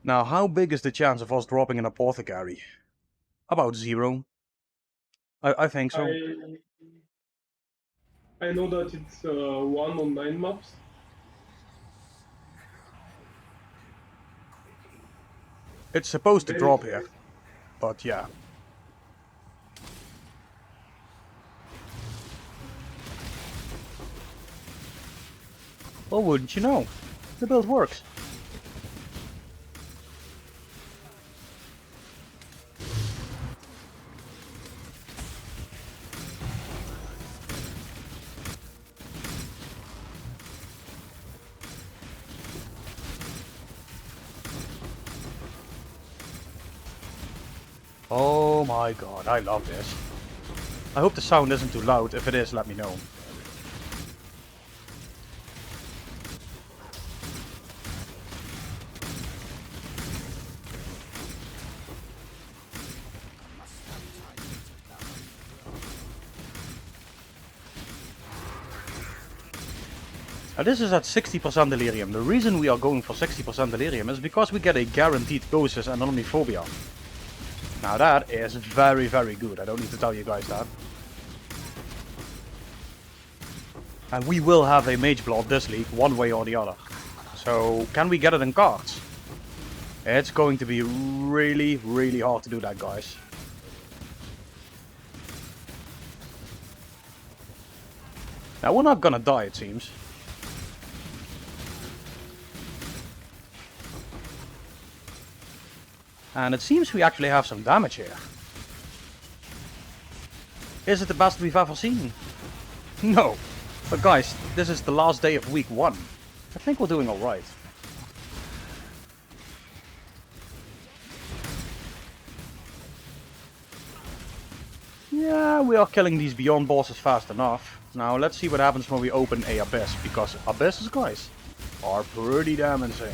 Now, how big is the chance of us dropping an Apothecary? About 0. I think so. I know that it's 1 on 9 maps. It's supposed to Very drop here, close. but yeah. Well, wouldn't you know? The build works. Oh my god, I love this. I hope the sound isn't too loud. If it is, let me know. Now this is at 60% delirium. The reason we are going for 60% delirium is because we get a guaranteed Ghosis and Omniphobia. Now that is very, very good. I don't need to tell you guys that. And we will have a Mage Blood this league, one way or the other. So, can we get it in cards? It's going to be really, really hard to do that, guys. Now, we're not gonna die, it seems. And it seems we actually have some damage here. Is it the best we've ever seen? No. But guys, this is the last day of week 1. I think we're doing alright. Yeah, we are killing these Beyond bosses fast enough. Now let's see what happens when we open a Abyss, because Abysses, guys, are pretty damn insane.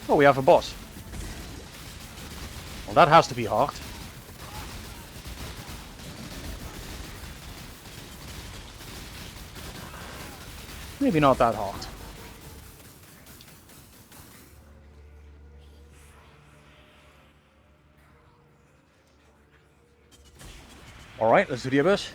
Oh, we have a boss. Well, that has to be hard. Maybe not that hard. Alright, let's do the Abyss.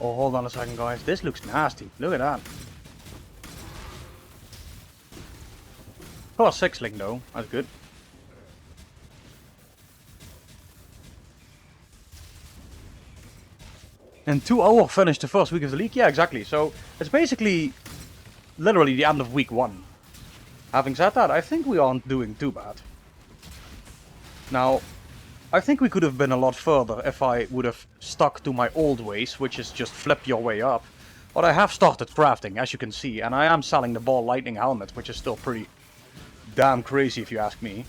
Oh, hold on a second, guys. This looks nasty. Look at that. Oh, a 6-link though. That's good. In 2 hours, finish the first week of the league? Yeah, exactly. So, it's basically literally the end of week 1. Having said that, I think we aren't doing too bad. Now, I think we could have been a lot further if I would have stuck to my old ways, which is just flip your way up. But I have started crafting, as you can see, and I am selling the ball lightning helmet, which is still pretty damn crazy if you ask me.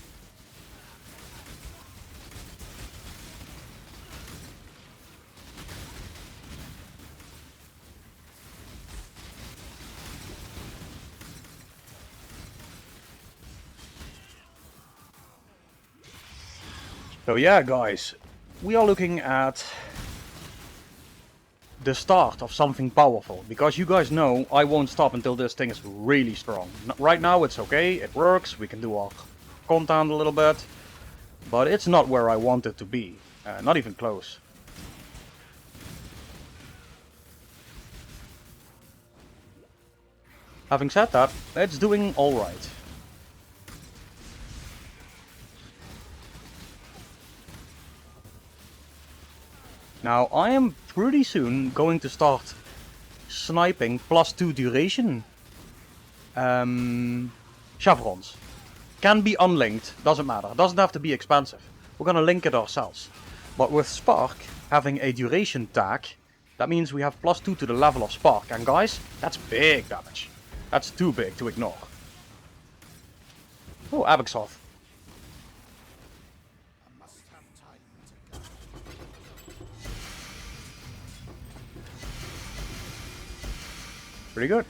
So yeah, guys, we are looking at the start of something powerful, because you guys know I won't stop until this thing is really strong. Right now it's okay, it works, we can do our content a little bit, but it's not where I want it to be, not even close. Having said that, it's doing alright. Now, I am pretty soon going to start sniping +2 duration chevrons. Can be unlinked, doesn't matter, doesn't have to be expensive. We're gonna link it ourselves. But with Spark having a duration tag, that means we have +2 to the level of Spark. And guys, that's big damage. That's too big to ignore. Oh, Abaxoth. Pretty good.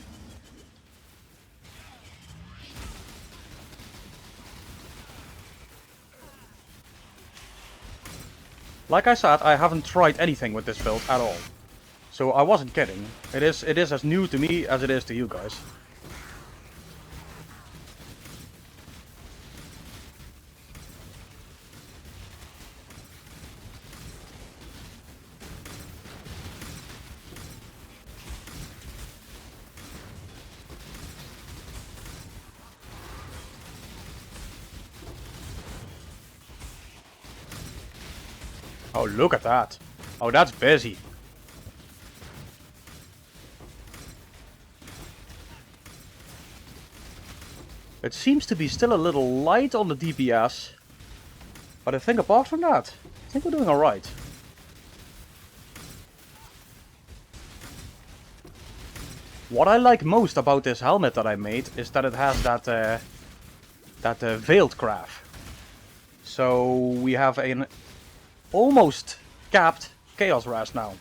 Like I said, I haven't tried anything with this build at all. So I wasn't kidding. It is as new to me as it is to you guys. Oh, look at that. Oh, that's busy. It seems to be still a little light on the DPS. But I think apart from that, I think we're doing alright. What I like most about this helmet that I made is that it has that veiled craft. So we have an almost capped chaos rest now,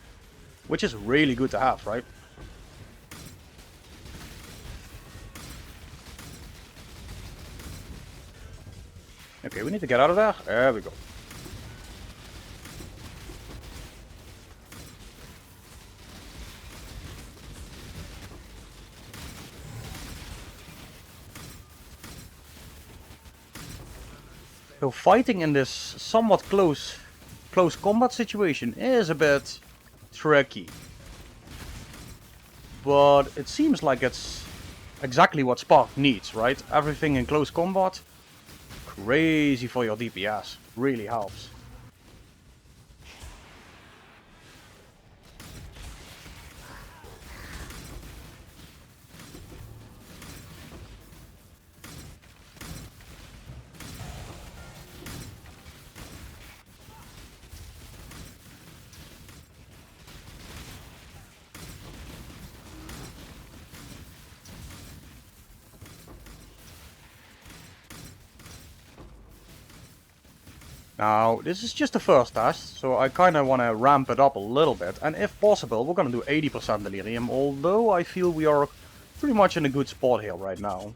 which is really good to have, right? Okay, we need to get out of there. There we go. So fighting in this somewhat close combat situation is a bit tricky. But it seems like it's exactly what Spark needs, right? Everything in close combat, crazy for your DPS. Really helps. Now, this is just the first test, so I kinda wanna ramp it up a little bit, and if possible, we're gonna do 80% delirium, although I feel we are pretty much in a good spot here right now.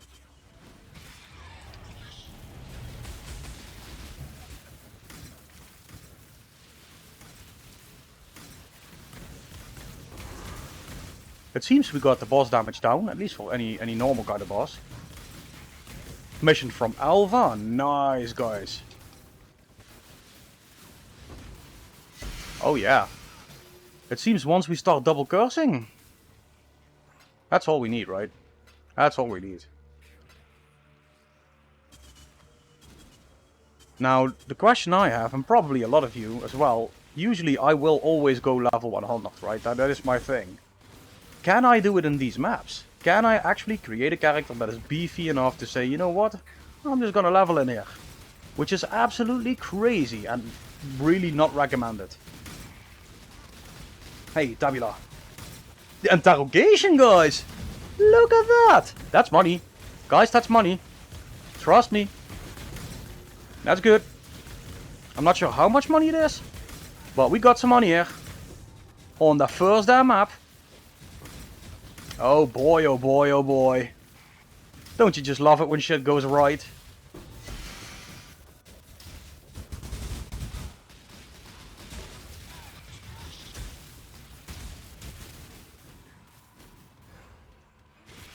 It seems we got the boss damage down, at least for any normal kind of boss. Mission from Alva, nice guys. Oh yeah. It seems once we start double cursing, that's all we need, right? That's all we need. Now, the question I have, and probably a lot of you as well, usually I will always go level 100, right? That is my thing. Can I do it in these maps? Can I actually create a character that is beefy enough to say, you know what? I'm just gonna level in here. Which is absolutely crazy and really not recommended. Hey, Tabula. The interrogation, guys! Look at that! That's money. Guys, that's money. Trust me. That's good. I'm not sure how much money it is, but we got some money here. On the first damn map. Oh boy, oh boy, oh boy. Don't you just love it when shit goes right?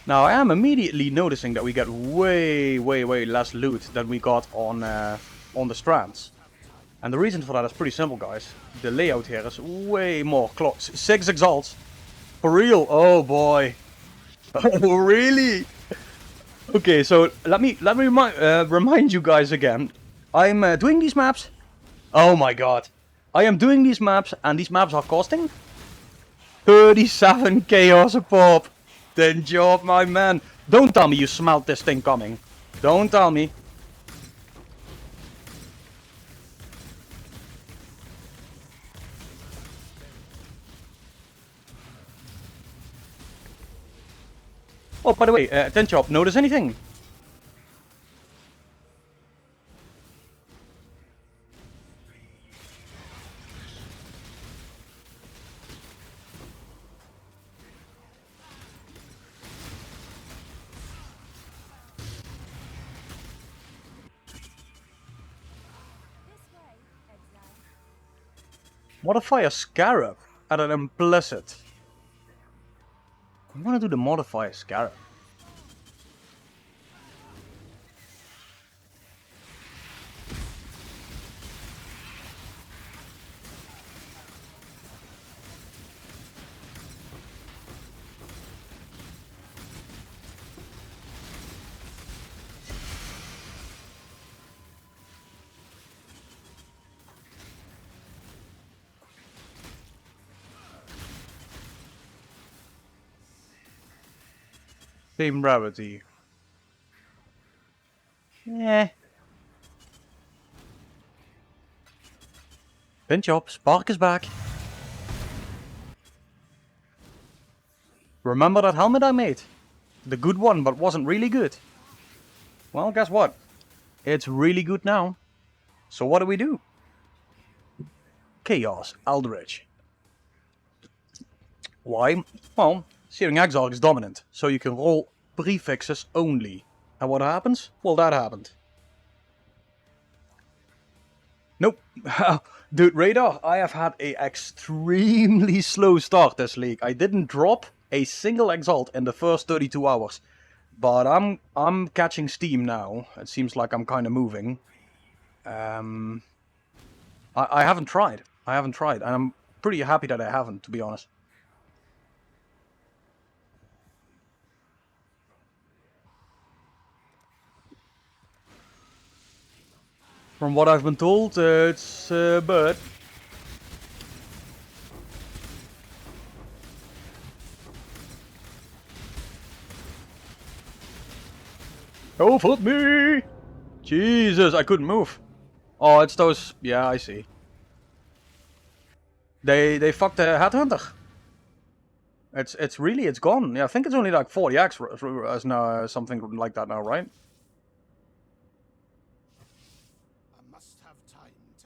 Now I am immediately noticing that we get way less loot than we got on the strands. And the reason for that is pretty simple, guys. The layout here is way more close. 6 exalts. For real? Oh boy. Oh really? Okay, so let me remind you guys again. I'm doing these maps. Oh my god. I am doing these maps and these maps are costing 37 chaos a pop. Then job, my man. Don't tell me you smelt this thing coming. Don't tell me. Oh, by the way, Tenchop, notice anything? Modify a Scarab at an implicit. I want to do the Modify Scarab. Same rarity. Eh. Pinch up, Spark is back. Remember that helmet I made? The good one, but wasn't really good. Well, guess what? It's really good now. So what do? Chaos Eldritch. Why? Well, Searing Exarch is dominant, so you can roll prefixes only. And what happens? Well, that happened. Nope. Dude, Radar, I have had a extremely slow start this league. I didn't drop a single Exalt in the first 32 hours. But I'm catching steam now. It seems like I'm kind of moving. I haven't tried. And I'm pretty happy that I haven't, to be honest. From what I've been told, it's bird. Comfort me! Jesus, I couldn't move. Oh, it's those... Yeah, I see. They fucked the Headhunter. It's gone. Yeah, I think it's only like 40x as now, something like that now, right?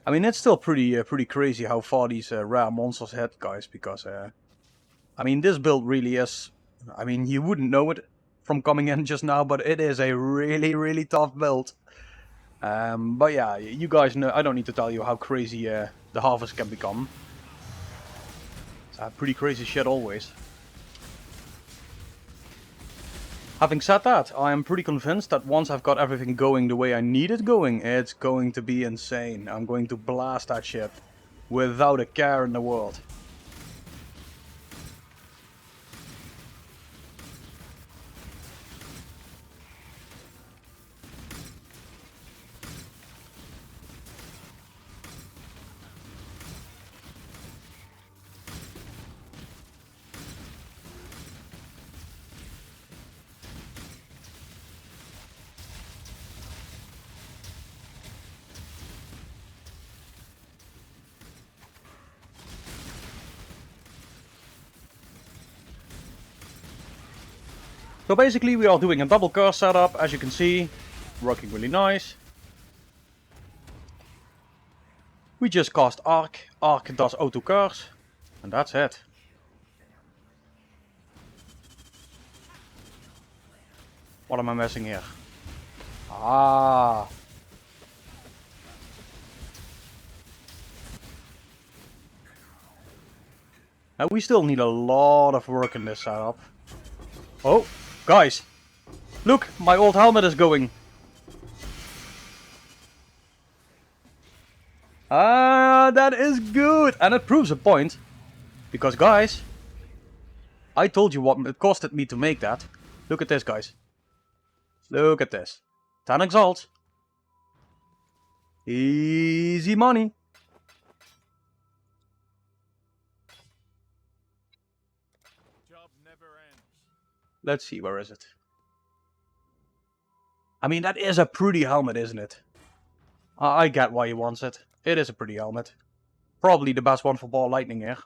I mean, it's still pretty crazy how far these rare monsters hit, guys, because I mean, this build really is... I mean, you wouldn't know it from coming in just now, but it is a really tough build. But yeah, you guys know, I don't need to tell you how crazy the harvest can become. It's pretty crazy shit always. Having said that, I am pretty convinced that once I've got everything going the way I need it going, it's going to be insane. I'm going to blast that ship without a care in the world. So basically we are doing a double curse setup, as you can see, working really nice. We just cast Arc, Arc does auto curse, and that's it. What am I missing here? Ah. And we still need a lot of work in this setup. Oh, guys, look, my old helmet is going. Ah, that is good. And it proves a point. Because, guys, I told you what it costed me to make that. Look at this, guys. Look at this. 10 exalts. Easy money. Job never ends. Let's see, where is it? I mean, that is a pretty helmet, isn't it? I get why he wants it. It is a pretty helmet. Probably the best one for ball lightning here.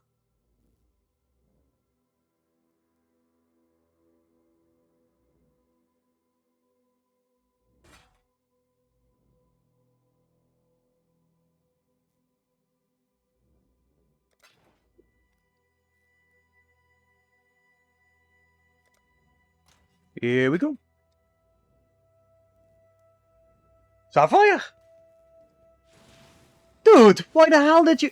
Here we go. Sapphire! Dude, why the hell did you...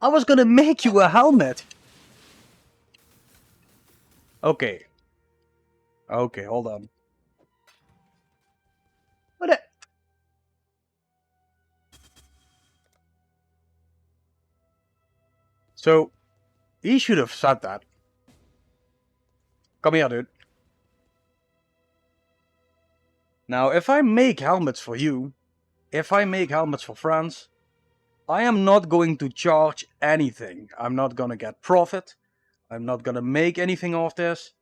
I was gonna make you a helmet. Okay. Okay, hold on. What the... So, he should have said that. Come here, dude. Now, if I make helmets for you, if I make helmets for France, I am not going to charge anything. I'm not gonna get profit. I'm not gonna make anything off this.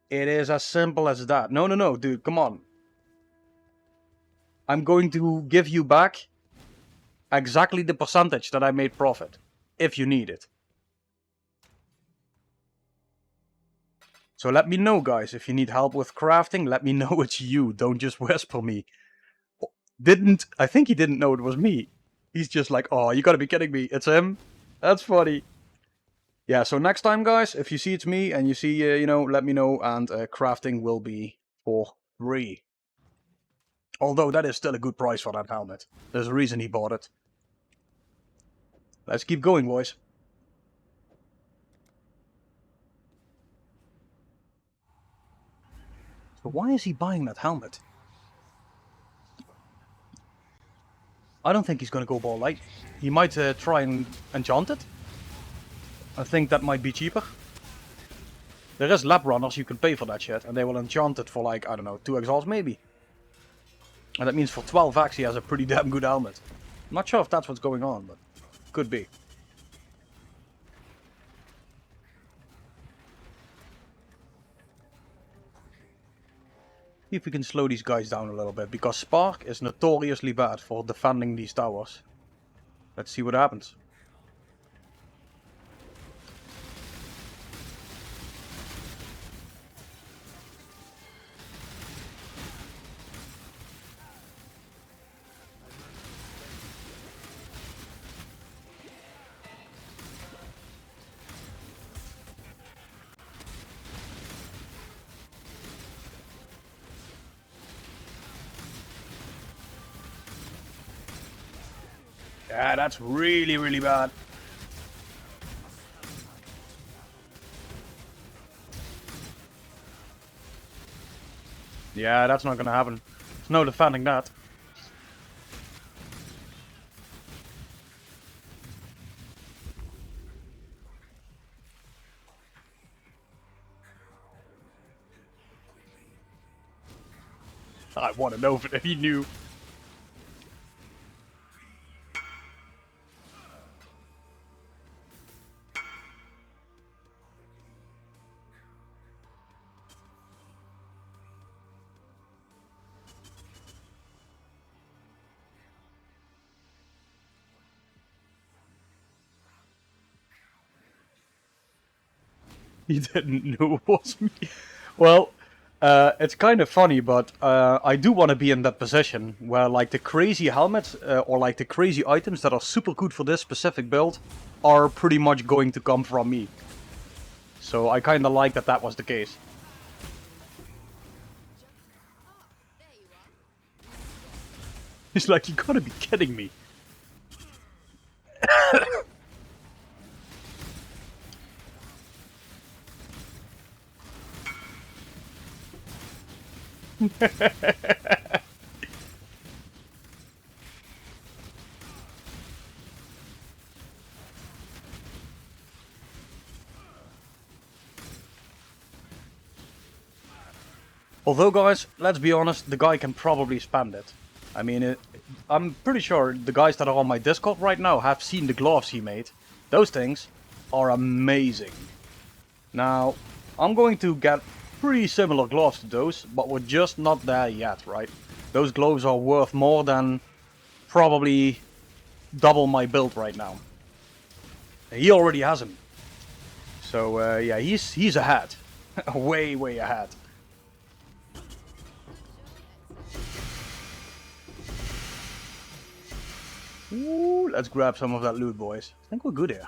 It is as simple as that. No, no, no, dude, come on. I'm going to give you back exactly the percentage that I made profit, if you need it. So let me know, guys, if you need help with crafting, let me know it's you. Don't just whisper me. I think he didn't know it was me. He's just like, oh, you gotta be kidding me. It's him? That's funny. Yeah, so next time, guys, if you see it's me and you see, let me know, and crafting will be for free. Although that is still a good price for that helmet. There's a reason he bought it. Let's keep going, boys. So why is he buying that helmet? I don't think he's gonna go ball light. He might try and enchant it. I think that might be cheaper. There is lab runners you can pay for that shit, and they will enchant it for like, I don't know, 2 exalts maybe. And that means for 12x he has a pretty damn good helmet. I'm not sure if that's what's going on, but could be. See if we can slow these guys down a little bit, because Spark is notoriously bad for defending these towers. Let's see what happens. Yeah, that's really, really bad. Yeah, that's not gonna happen. There's no defending that. I want to know if he knew. He didn't know it was me. Well, it's kind of funny, but I do want to be in that position where like the crazy helmets or like the crazy items that are super good for this specific build are pretty much going to come from me. So I kind of like that that was the case. He's like, you gotta be kidding me. Although, guys, let's be honest, the guy can probably spend it. I mean, I'm pretty sure the guys that are on my Discord right now have seen the gloves he made. Those things are amazing. Now, I'm going to get pretty similar gloves to those, but we're just not there yet, right? Those gloves are worth more than probably double my build right now. He already has them. So, yeah, he's ahead. way, way ahead. Ooh, let's grab some of that loot, boys. I think we're good here.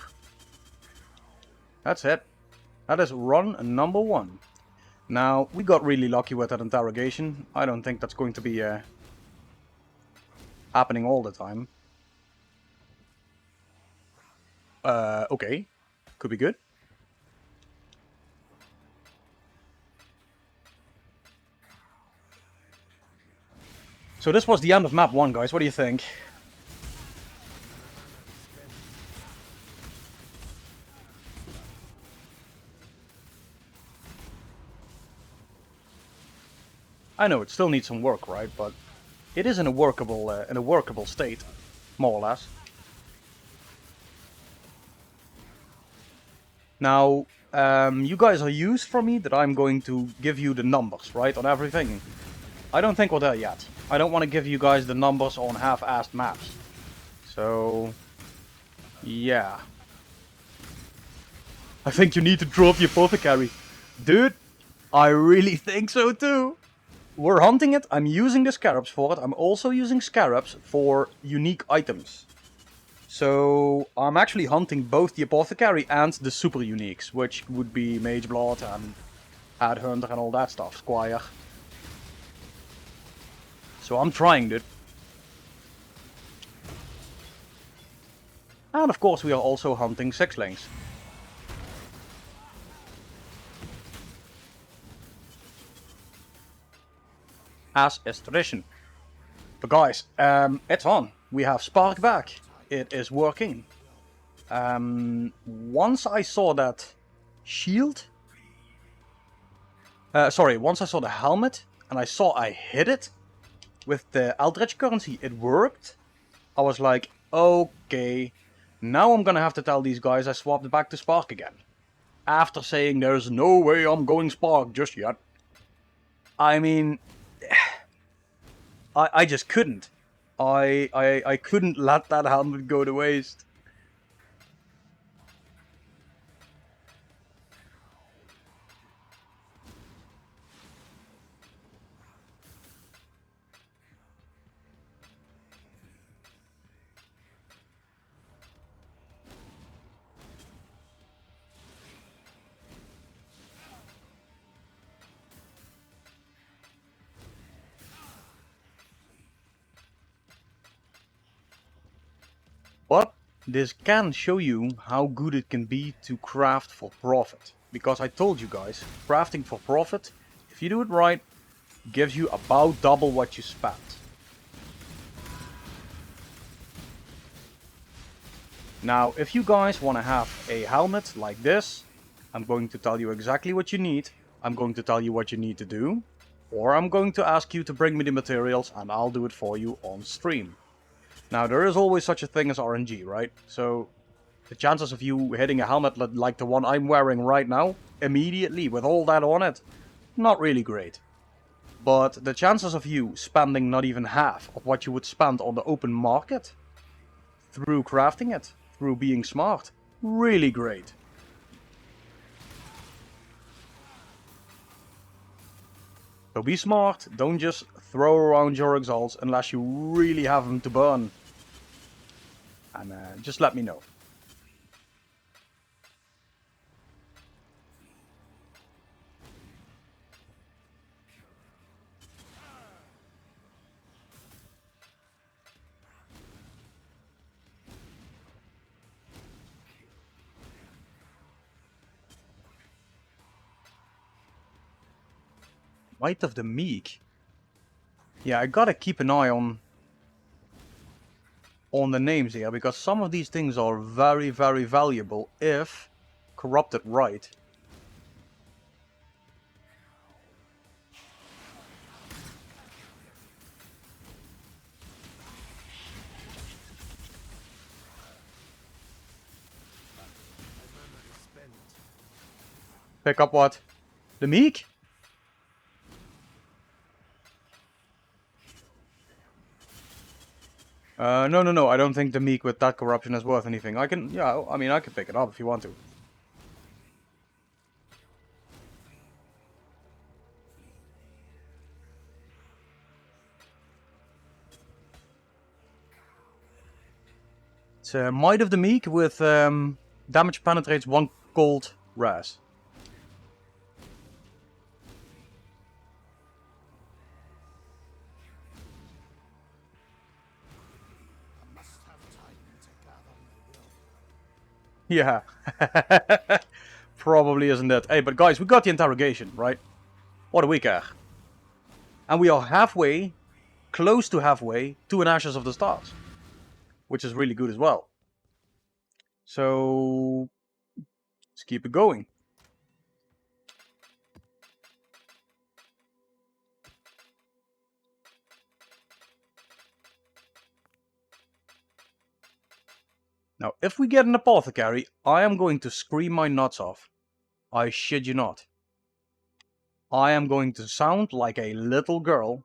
That's it. That is run number 1. Now, we got really lucky with that interrogation. I don't think that's going to be happening all the time. Okay. Could be good. So this was the end of map 1, guys. What do you think? I know it still needs some work, right? But it is in a workable state, more or less. Now, you guys are used from me that I'm going to give you the numbers, right, on everything. I don't think we're there yet. I don't want to give you guys the numbers on half-assed maps. So, yeah. I think you need to drop the Apothecary. Dude, I really think so too. We're hunting it, I'm using the scarabs for it. I'm also using scarabs for unique items. So I'm actually hunting both the Apothecary and the super uniques, which would be Mage Blood and Headhunter and all that stuff, Squire. So I'm trying, dude. And of course we are also hunting sixlings. As is tradition. But guys, it's on. We have Spark back. It is working. Once I saw that shield... once I saw the helmet and I saw I hit it with the Eldritch currency, it worked. I was like, okay, now I'm gonna have to tell these guys I swapped back to Spark again. After saying there's no way I'm going Spark just yet. I mean, I just couldn't. I couldn't let that helmet go to waste. But this can show you how good it can be to craft for profit. Because I told you guys, crafting for profit, if you do it right, gives you about double what you spent. Now, if you guys want to have a helmet like this, I'm going to tell you exactly what you need. I'm going to tell you what you need to do. Or I'm going to ask you to bring me the materials and I'll do it for you on stream. Now, there is always such a thing as RNG, right? So, the chances of you hitting a helmet like the one I'm wearing right now, immediately with all that on it, not really great. But the chances of you spending not even half of what you would spend on the open market, through crafting it, through being smart, really great. So be smart, don't just throw around your exalts unless you really have them to burn. And just let me know. Might of the Meek. Yeah, I gotta keep an eye on the names here, because some of these things are very, very valuable if corrupted right. Pick up what? The Meek? No, I don't think the Meek with that corruption is worth anything. I can pick it up if you want to. It's Might of the Meek with damage penetrates 1 cold ras. Yeah. Probably isn't it. Hey, but guys, we got the interrogation, right? What do we care? And we are halfway, close to halfway, to an Ashes of the Stars. Which is really good as well. So, let's keep it going. Now, if we get an Apothecary, I am going to scream my nuts off. I shit you not. I am going to sound like a little girl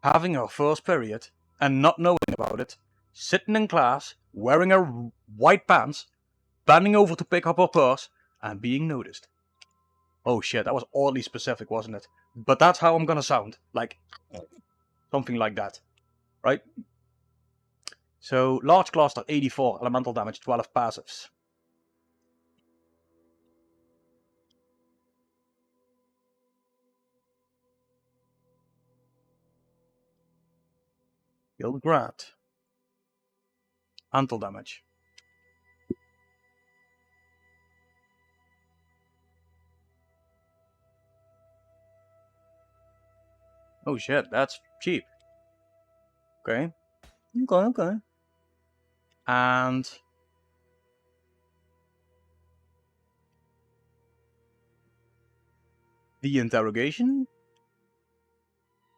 having her first period and not knowing about it, sitting in class, wearing her white pants, bending over to pick up her purse, and being noticed. Oh shit, that was oddly specific, wasn't it? But that's how I'm gonna sound. Like, something like that. Right? So, large cluster, 84, elemental damage, 12 passives. Guild Grant. Antal damage. Oh shit, that's cheap. Okay. Okay. And the interrogation?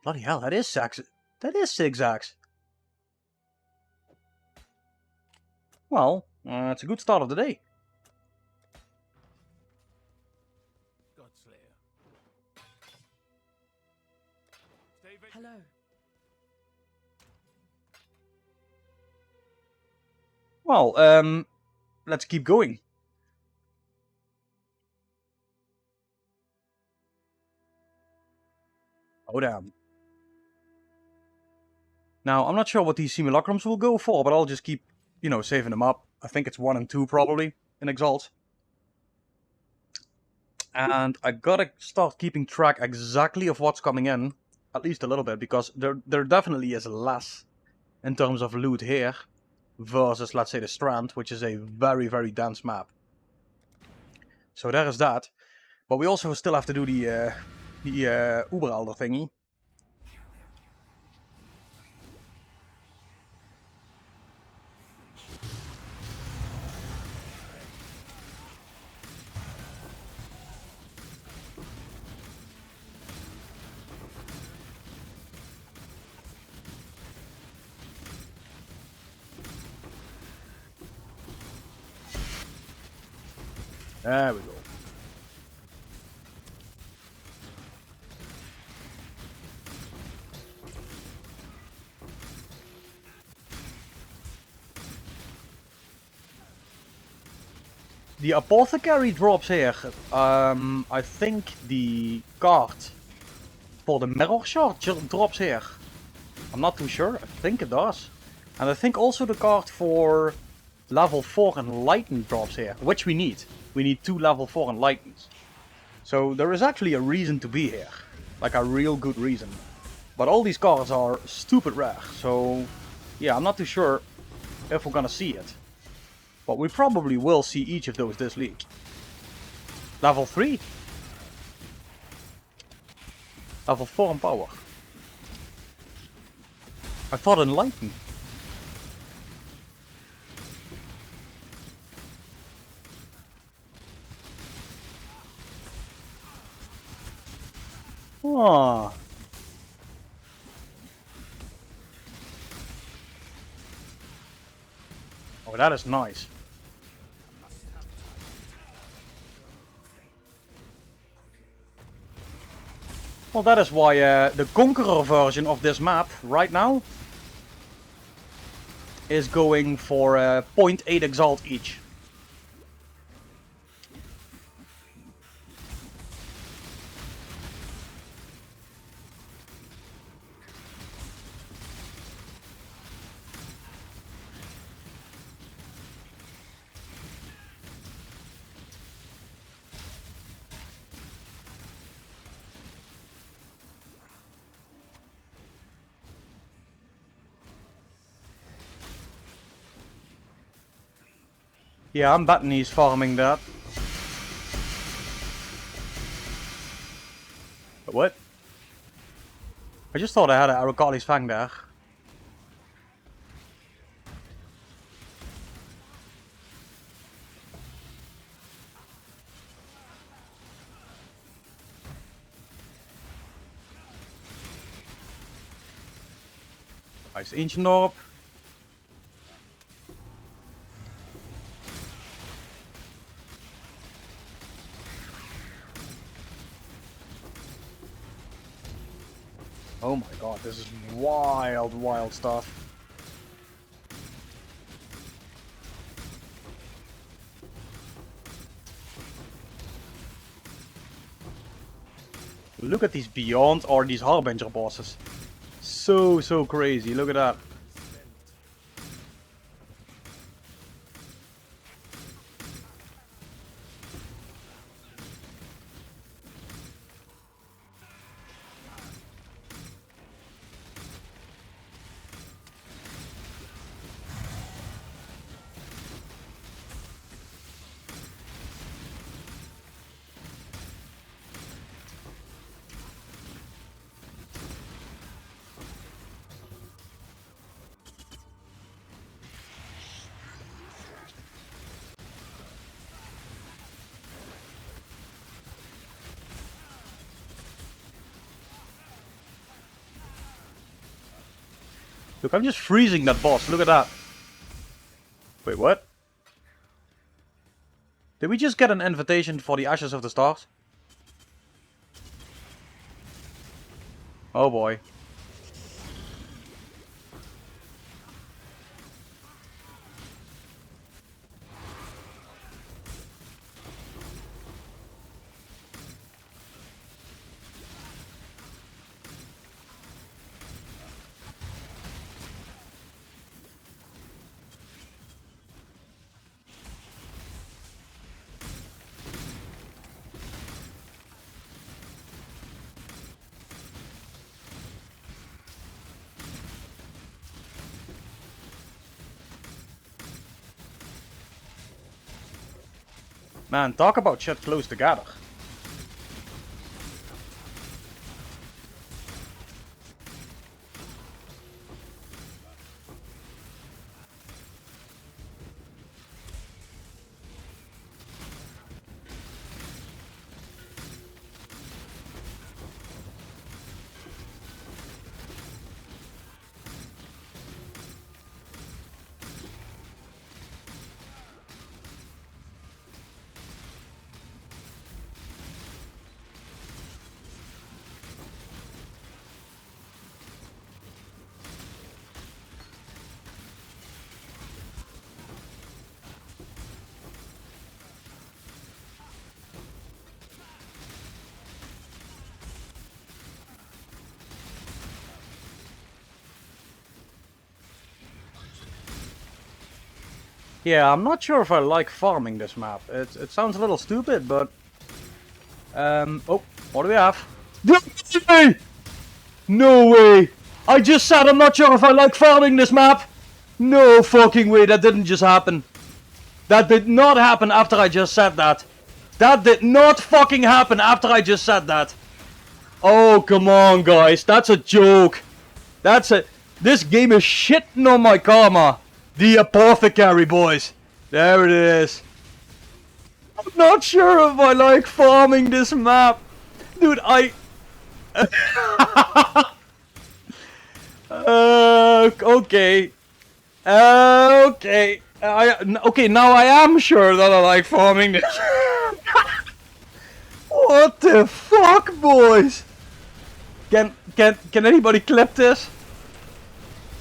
Bloody hell, that is 6x. Well, it's a good start of the day. Godslayer. Stay vigilant. Hello. Well, let's keep going. Oh damn. Now, I'm not sure what these simulacrums will go for, but I'll just keep, saving them up. I think it's 1 and 2 probably in Exalt. And I gotta start keeping track exactly of what's coming in, at least a little bit, because there definitely is less in terms of loot here versus, let's say, the Strand, which is a very, very dense map. So there is that. But we also still have to do the Uberelder thingy. There we go. The Apothecary drops here. I think the card for the Mirror Shard drops here. I'm not too sure. I think it does. And I think also the card for level 4 Enlightened drops here, which we need. We need 2 level 4 Enlightened. So there is actually a reason to be here. Like a real good reason. But all these cards are stupid rare, so yeah, I'm not too sure if we're gonna see it. But we probably will see each of those this league. Level 3. Level 4 in power. I thought Enlightened. Ah. Oh, that is nice. Well, that is why the Conqueror version of this map right now is going for 0.8 Exalt each. Yeah, I'm betting he's farming that. What? I just thought I had a Arukali's Fang there. Nice Ancient Orb. Oh my god, this is wild, wild stuff. Look at these Beyond or these Harbinger bosses. So crazy, look at that. Look, I'm just freezing that boss, look at that. Wait, what? Did we just get an invitation for the Ashes of the Stars? Oh boy. Man, talk about shit close together. Yeah, I'm not sure if I like farming this map. It sounds a little stupid, but... oh, what do we have? No way! I just said I'm not sure if I like farming this map! No fucking way, that didn't just happen. That did not happen after I just said that. That did not fucking happen after I just said that. Oh, come on, guys. That's a joke. This game is shitting on my karma. The Apothecary, boys. There it is. I'm not sure if I like farming this map. Dude, okay. Okay. Okay, now I am sure that I like farming this. What the fuck, boys? Can anybody clip this?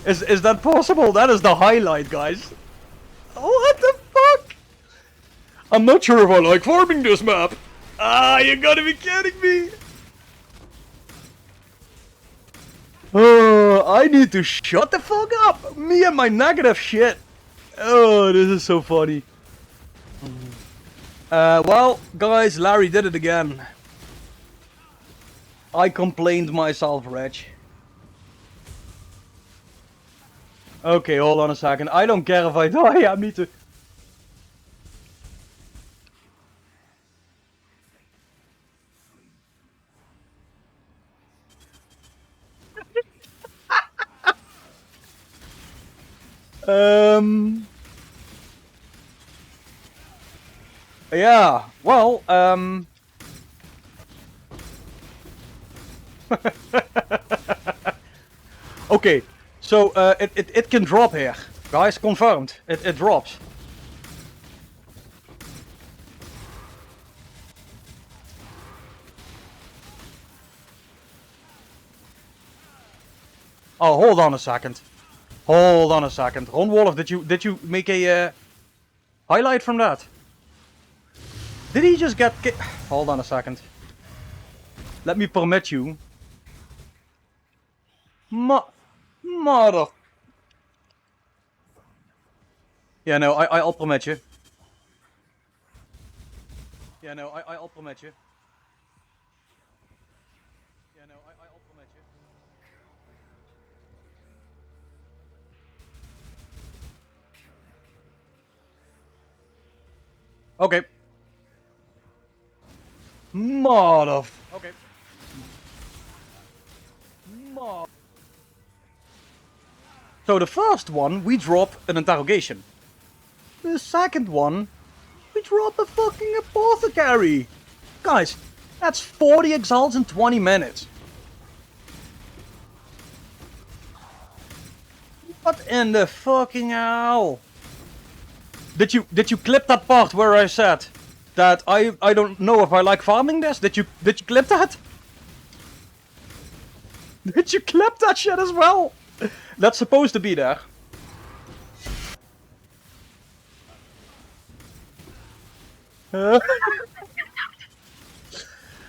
Is that possible? That is the highlight, guys. What the fuck? I'm not sure if I like farming this map. Ah, you gotta be kidding me. Oh, I need to shut the fuck up. Me and my negative shit. Oh, this is so funny. Well, guys, Larry did it again. I complained myself, Reg. Okay, hold on a second. I don't care if I die. I need to... Yeah, well, okay, so it can drop here. Guys, confirmed. It drops. Oh, hold on a second. Hold on a second. Ron Wolf, did you make a highlight from that? Did he just get hold on a second. Let me permit you. Mother. Yeah, no, I'll permit you. Yeah, no, I'll permit you. Yeah, no, I'll permit you. Okay. Mother. Okay. Mother. So the first one, we drop an interrogation. The second one, we drop a fucking apothecary. Guys, that's 40 exalts in 20 minutes. What in the fucking hell? Did you clip that part where I said that I don't know if I like farming this? Did you clip that? Did you clip that shit as well? That's supposed to be there.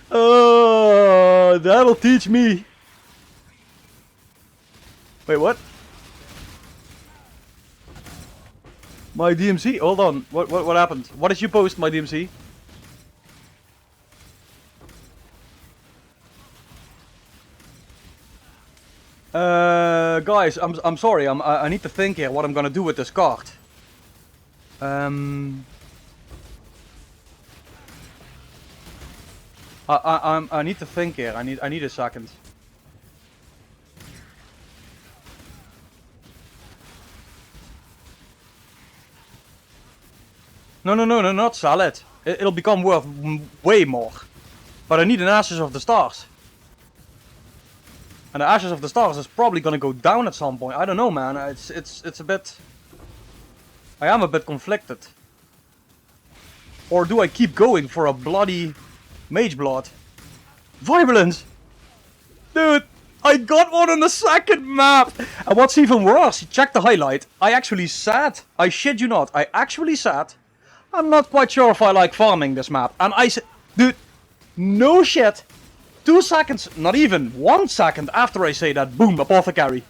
Oh, that'll teach me. Wait, what? My DMC? Hold on. What happened? What did you post, my DMC? Guys, I'm sorry. I need to think here what I'm gonna do with this card. I need to think here. I need a second. No, not sell it. It'll become worth way more. But I need an Ashes of the Stars. And the Ashes of the Stars is probably gonna go down at some point. I don't know, man. It's a bit. I am a bit conflicted. Or do I keep going for a bloody Mage Blood? Violence! Dude, I got one on the second map! And what's even worse, check the highlight. I actually said, I shit you not, I actually said, I'm not quite sure if I like farming this map. And I said, dude, no shit. 2 seconds, not even 1 second after I say that, boom, Apothecary.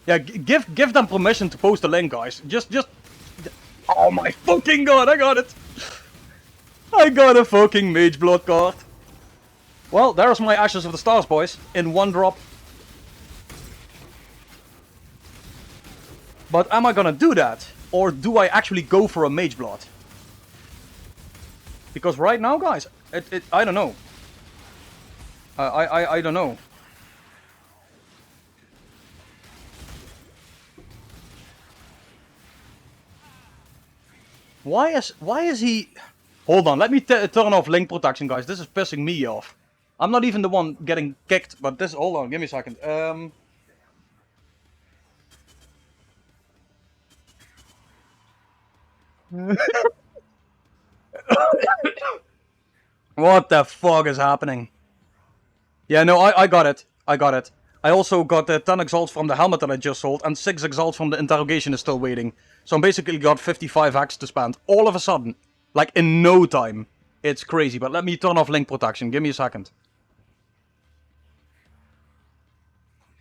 Yeah, give them permission to post the link, guys. Just. Oh my fucking god, I got it! I got a fucking Mage Blood card. Well, there's my Ashes of the Stars, boys, in 1 drop. But am I gonna do that? Or do I actually go for a Mage Blood? Because right now, guys, I don't know. I don't know. Why is he... Hold on, let me turn off link protection, guys. This is pissing me off. I'm not even the one getting kicked, but this... Hold on, give me a second. What the fuck is happening? Yeah, no, I got it. I got it. I also got 10 exalts from the helmet that I just sold, and 6 exalts from the interrogation is still waiting. So I'm basically got 55 X to spend all of a sudden. Like, in no time. It's crazy, but let me turn off link protection. Give me a second.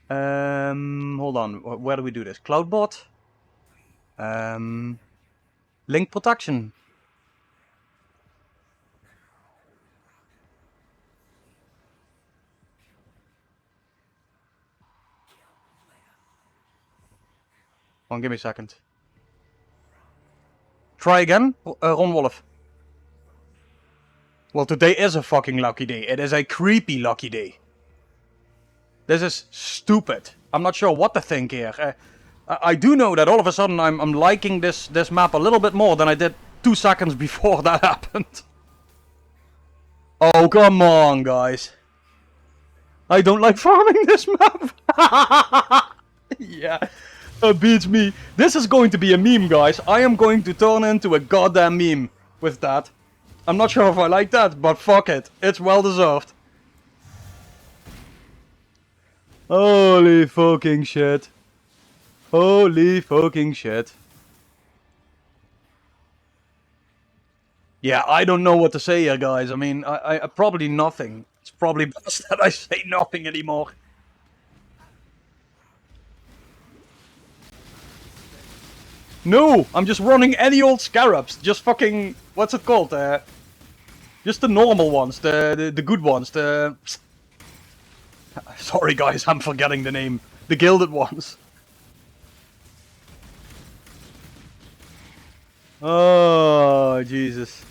Hold on. Where do we do this? Cloudbot? Link protection. Hold on, give me a second. Try again, Ron Wolf. Well, today is a fucking lucky day. It is a creepy lucky day. This is stupid. I'm not sure what to think here. I do know that all of a sudden I'm liking this map a little bit more than I did 2 seconds before that happened. Oh, come on, guys. I don't like farming this map. Yeah, that beats me. This is going to be a meme, guys. I am going to turn into a goddamn meme with that. I'm not sure if I like that, but fuck it. It's well deserved. Holy fucking shit. Holy fucking shit. Yeah, I don't know what to say here, guys. I mean, I probably nothing. It's probably best that I say nothing anymore. No, I'm just running any old scarabs. Just fucking, what's it called? Just the normal ones, the good ones. Sorry, guys, I'm forgetting the name. The gilded ones. Oh, Jesus.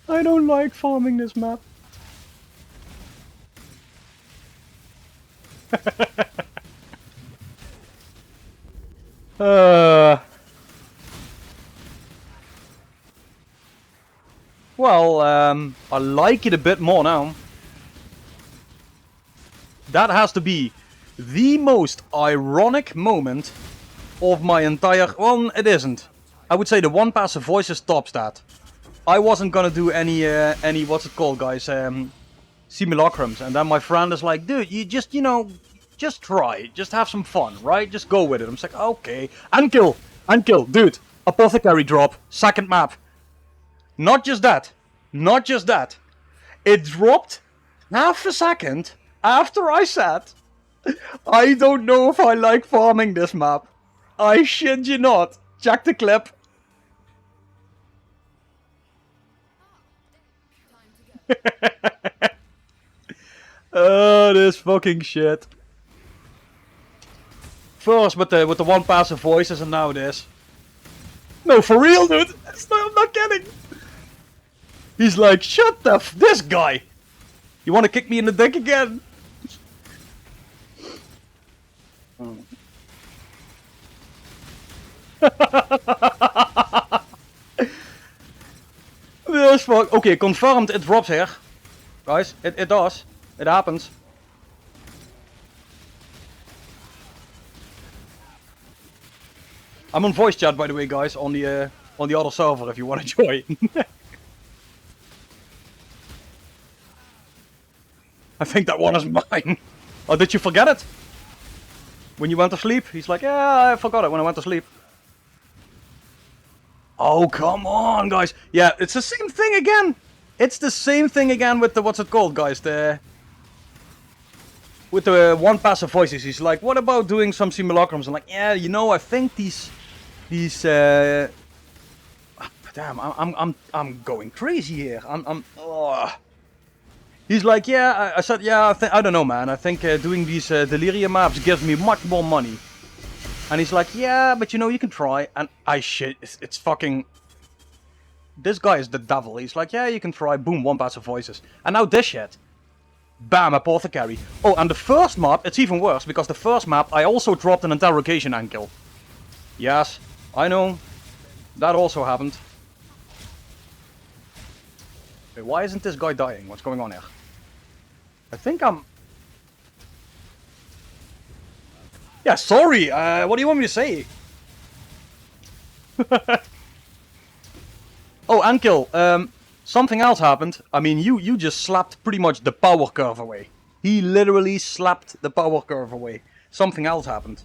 I don't like farming this map. Well, I like it a bit more now. That has to be the most ironic moment of my entire... Well, it isn't. I would say the one passive voices tops that. I wasn't gonna do any what's it called, guys, simulacrums, and then my friend is like, dude, you just, you know, just try, just have some fun, right? Just go with it. I'm just like, okay, and kill, dude, Apothecary drop, second map. Not just that, it dropped half a second after I said, I don't know if I like farming this map. I shit you not. Check the clip. Oh, this fucking shit. First with the one passive voices and now this. No, for real, dude. I'm not kidding. He's like, shut the this guy. You want to kick me in the dick again? This fuck. Okay, confirmed it drops here. Guys, it does. It happens. I'm on voice chat, by the way, guys, on the other server if you want to join. I think that one is mine. Oh, did you forget it? When you went to sleep? He's like, yeah, I forgot it when I went to sleep. Oh, come on, guys. Yeah, it's the same thing again. It's the same thing again with the, what's it called, guys? With the one passive voices. He's like, what about doing some simulacrums? I'm like, yeah, you know, I think these damn, I'm going crazy here. He's like, yeah, I said, yeah, I don't know, man. I think doing these delirium maps gives me much more money. And he's like, yeah, but you know, you can try. And it's fucking... This guy is the devil. He's like, yeah, you can try. Boom, one passive voices. And now this shit. Bam, Apothecary. Oh, and the first map, it's even worse. Because the first map, I also dropped an interrogation ankle. Yes, I know. That also happened. Wait, why isn't this guy dying? What's going on here? I think I'm... Yeah, sorry. What do you want me to say? Oh, Ankil, something else happened. I mean, you just slapped pretty much the power curve away. He literally slapped the power curve away. Something else happened.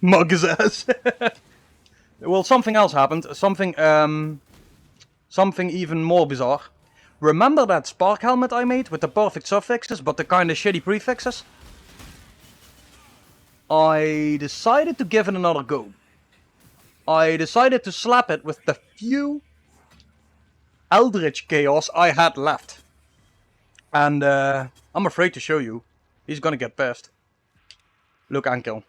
Mug his ass. Well, something else happened. Something even more bizarre. Remember that Spark helmet I made with the perfect suffixes, but the kinda shitty prefixes? I decided to give it another go. I decided to slap it with the few Eldritch Chaos I had left. And I'm afraid to show you. He's gonna get pissed. Look and kill.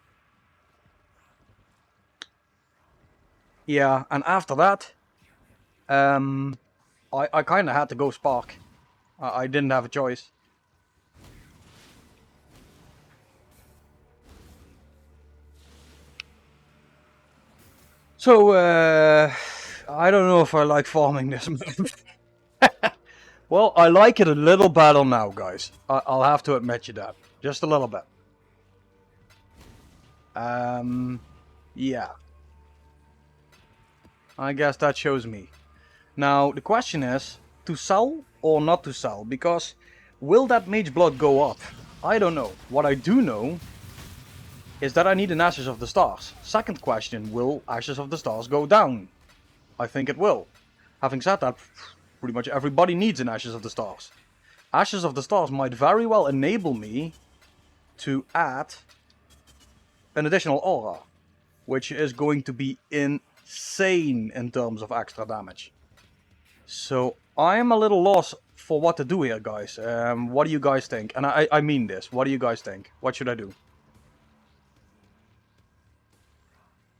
Yeah, and after that, I kind of had to go Spark. I didn't have a choice. So, I don't know if I like farming this map. Well, I like it a little better now, guys. I'll have to admit you that. Just a little bit. Yeah. I guess that shows me. Now, the question is, to sell or not to sell? Because, will that Mage Blood go up? I don't know. What I do know is that I need an Ashes of the Stars. Second question, will Ashes of the Stars go down? I think it will. Having said that, pretty much everybody needs an Ashes of the Stars. Ashes of the Stars might very well enable me to add an additional aura, which is going to be insane in terms of extra damage. So I'm a little lost for what to do here, guys. What do you guys think? And I mean this. What do you guys think? What should I do?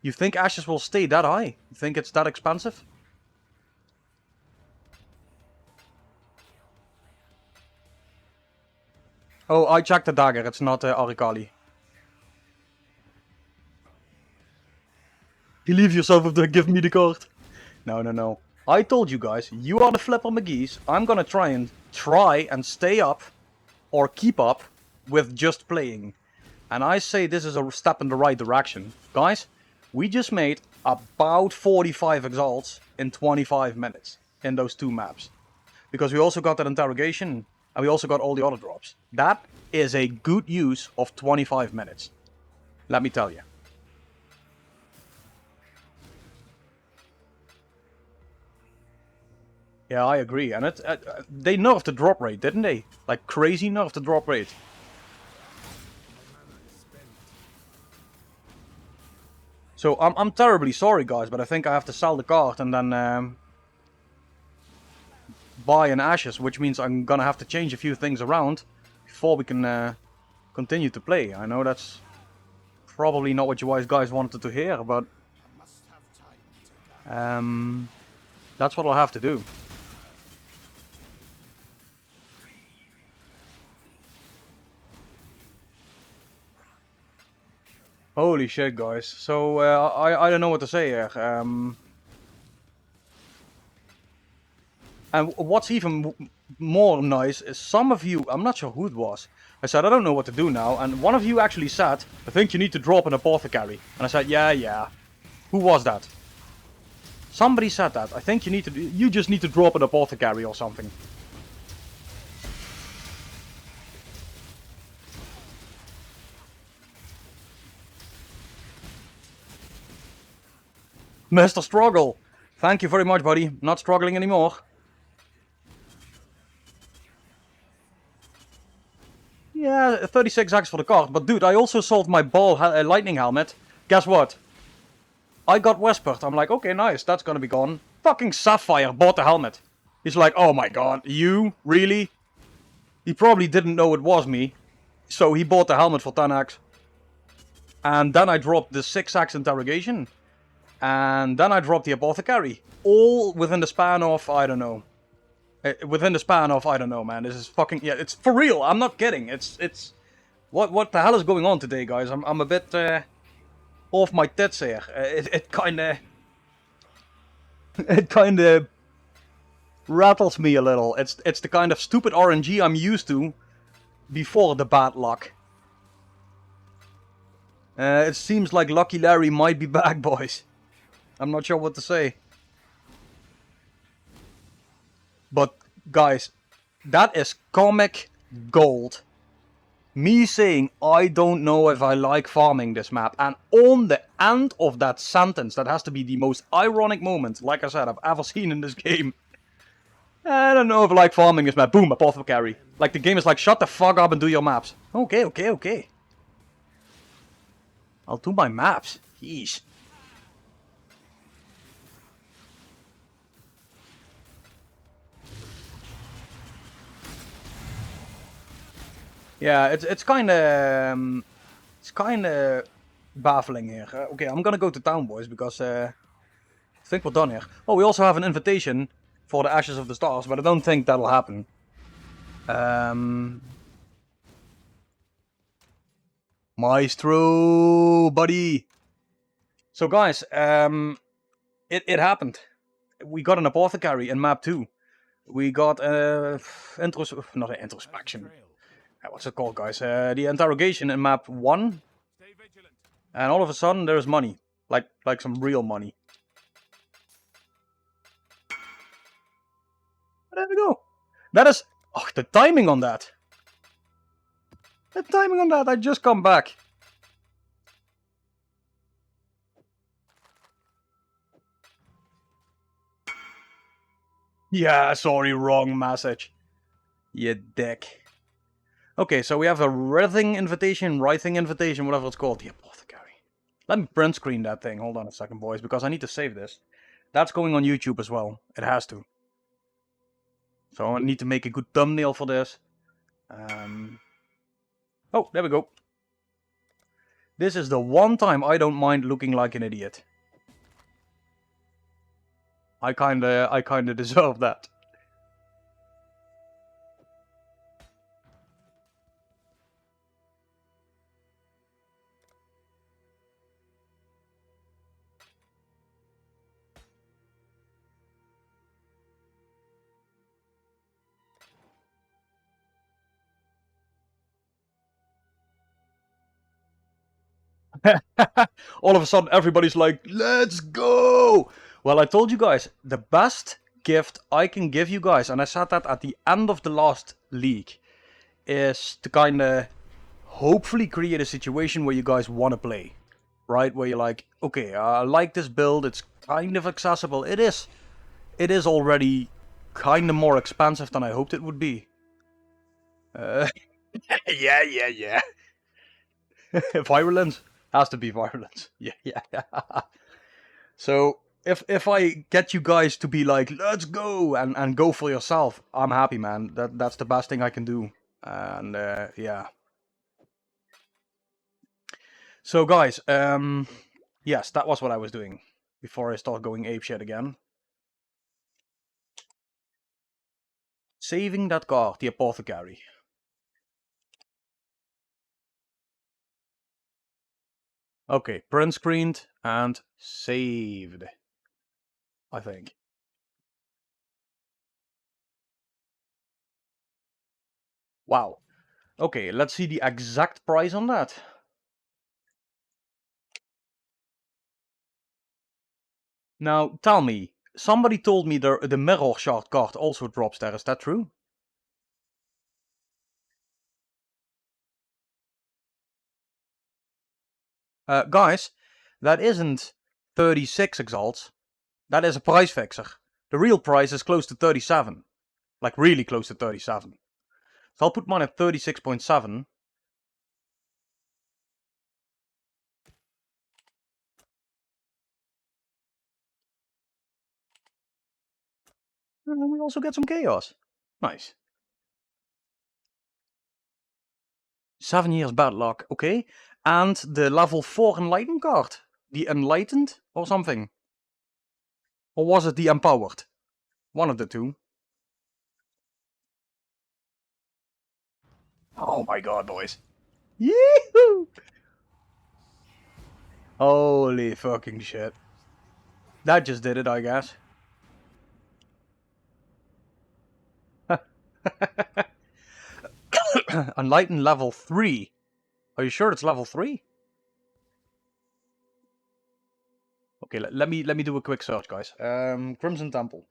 You think Ashes will stay that high? You think it's that expensive? Oh, I checked the dagger. It's not Arikali. You leave yourself if they give me the card. No. I told you guys, you are the Flipper McGee's. I'm gonna try and stay up or keep up with just playing. And I say this is a step in the right direction. Guys, we just made about 45 exalts in 25 minutes in those two maps. Because we also got that interrogation and we also got all the other drops. That is a good use of 25 minutes. Let me tell you. Yeah, I agree. And they nerfed the drop rate, didn't they? Like crazy nerfed the drop rate. So I'm terribly sorry, guys, but I think I have to sell the card and then buy an Ashes, which means I'm gonna have to change a few things around before we can continue to play. I know that's probably not what you guys wanted to hear, but that's what I'll have to do. Holy shit, guys. So, I don't know what to say here. And what's even more nice is some of you, I'm not sure who it was, I said, I don't know what to do now. And one of you actually said, I think you need to drop an Apothecary. And I said, yeah. Who was that? Somebody said that. I think you just need to drop an Apothecary or something. Mr. Struggle, thank you very much, buddy. Not struggling anymore. Yeah, 36x for the card. But dude, I also sold my ball lightning helmet. Guess what? I got whispered. I'm like, okay, nice. That's gonna be gone. Fucking Sapphire bought the helmet. He's like, oh my god, you? Really? He probably didn't know it was me. So he bought the helmet for 10x. And then I dropped the 6x interrogation. And then I dropped the Apothecary. All within the span of, I don't know. Within the span of, I don't know, man. This is fucking, yeah, it's for real. I'm not kidding. It's, what the hell is going on today, guys? I'm a bit, off my tits here. It kinda rattles me a little. It's the kind of stupid RNG I'm used to before the bad luck. It seems like Lucky Larry might be back, boys. I'm not sure what to say. But guys, that is comic gold. Me saying I don't know if I like farming this map, and on the end of that sentence, that has to be the most ironic moment, like I said, I've ever seen in this game. I don't know if I like farming this map. Boom, Apothecary. Like the game is like, shut the fuck up and do your maps. Okay. I'll do my maps. Jeez. Yeah, it's kind of It's kind of baffling here. Okay, I'm gonna go to town, boys, because I think we're done here. Oh, we also have an invitation for the Ashes of the Stars, but I don't think that'll happen. Maestro, buddy. So guys, it happened. We got an Apothecary in map 2. We got not an introspection. What's it called, guys? The Interrogation in map 1. Stay vigilant. And all of a sudden there's money. Like some real money. There we go. That is... Oh, the timing on that. The timing on that. I just come back. Yeah, sorry, wrong message. You dick. Okay, so we have a writhing invitation, whatever it's called. The Apothecary. Let me print screen that thing. Hold on a second, boys, because I need to save this. That's going on YouTube as well. It has to. So I need to make a good thumbnail for this. Oh, there we go. This is the one time I don't mind looking like an idiot. I kinda deserve that. All of a sudden, everybody's like, let's go! Well, I told you guys, the best gift I can give you guys, and I said that at the end of the last league, is to kinda hopefully create a situation where you guys want to play. Right? Where you're like, okay, I like this build, it's kind of accessible. It is already kind of more expensive than I hoped it would be. Yeah. Virulence? Has to be virulence. Yeah. So, if I get you guys to be like, let's go, and go for yourself, I'm happy, man. That's the best thing I can do. And, yeah. So, guys, yes, that was what I was doing before I start going apeshit again. Saving that card, the Apothecary. Okay, print screened and saved. I think. Wow. Okay, let's see the exact price on that. Now, tell me, somebody told me the mirror shard card also drops there, is that true? Guys, that isn't 36 exalts. That is a price fixer. The real price is close to 37. Like, really close to 37. So I'll put mine at 36.7. And we also get some chaos. Nice. 7 years bad luck, okay. And the level 4 enlightened card. The enlightened or something. Or was it the empowered? One of the two. Oh my god, boys. Yee-hoo! Holy fucking shit. That just did it, I guess. Enlightened level 3. Are you sure it's level 3? Okay, let me do a quick search, guys. Crimson Temple.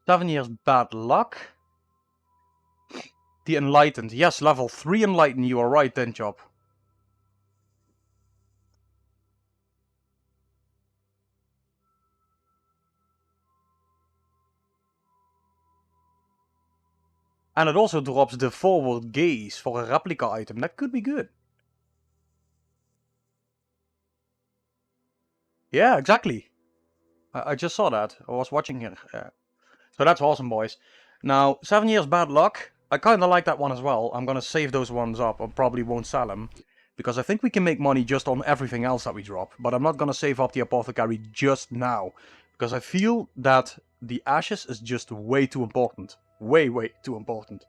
Seven years bad luck. The Enlightened. Yes, level 3 Enlightened, you are right, then, Chop. And it also drops the forward gaze for a replica item. That could be good. Yeah, exactly. I just saw that. I was watching it. So that's awesome, boys. Now, 7 years bad luck. I kind of like that one as well. I'm gonna save those ones up. I probably won't sell them. Because I think we can make money just on everything else that we drop. But I'm not gonna save up the Apothecary just now. Because I feel that the Ashes is just way too important. Way, way too important.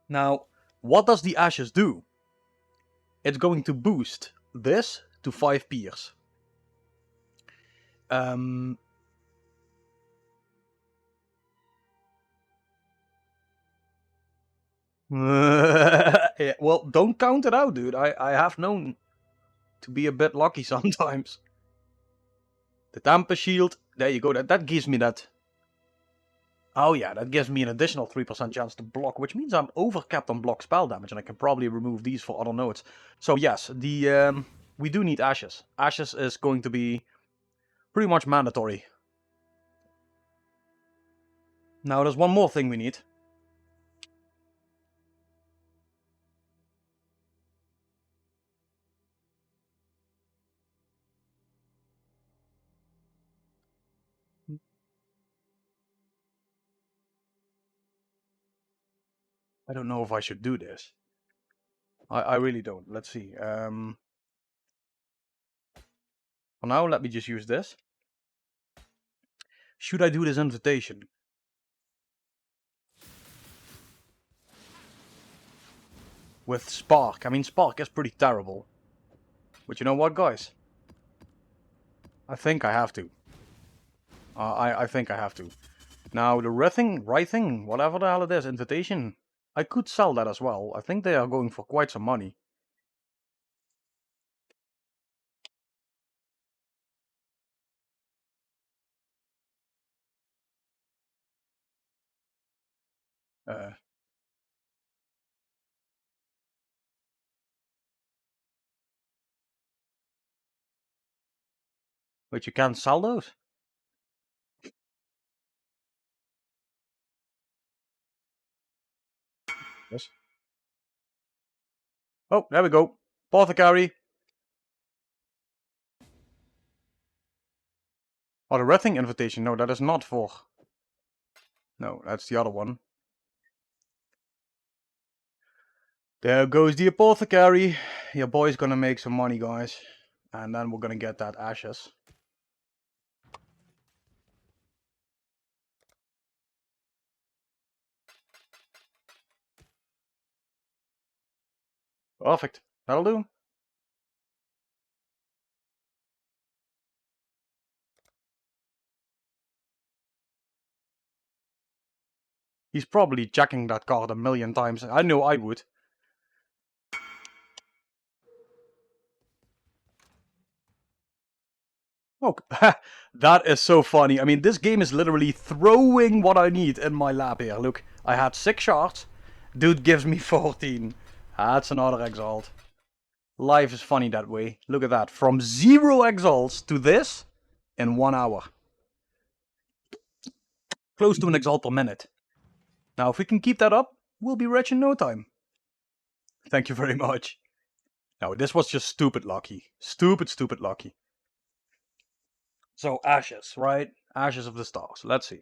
Now, what does the Ashes do? It's going to boost this to 5 peers. Yeah, well, don't count it out, dude. I have known to be a bit lucky sometimes. The Tampa Shield, there you go. That gives me that. Oh yeah, that gives me an additional 3% chance to block, which means I'm overcapped on block spell damage, and I can probably remove these for other nodes. So yes, we do need Ashes. Ashes is going to be pretty much mandatory. Now there's one more thing we need. I don't know if I should do this. I really don't. Let's see. For now, let me just use this. Should I do this invitation? With Spark. I mean, Spark is pretty terrible. But you know what, guys? I think I have to. I think I have to. Now, the Writhing, whatever the hell it is, invitation. I could sell that as well. I think they are going for quite some money. But you can't sell those? Yes. Oh, there we go. Apothecary. Oh, the Writhing invitation. No, that is not for... No, that's the other one. There goes the Apothecary. Your boy's gonna make some money, guys. And then we're gonna get that Ashes. Perfect. That'll do. He's probably checking that card a million times. I know I would. Oh, that is so funny. I mean, this game is literally throwing what I need in my lap here. Look, I had 6 shards. Dude gives me 14. That's another exalt. Life is funny that way. Look at that. From 0 exalts to this in 1 hour. Close to an exalt per minute. Now, if we can keep that up, we'll be rich in no time. Thank you very much. No, this was just stupid lucky. Stupid lucky. So, Ashes, right? Ashes of the Stars. Let's see.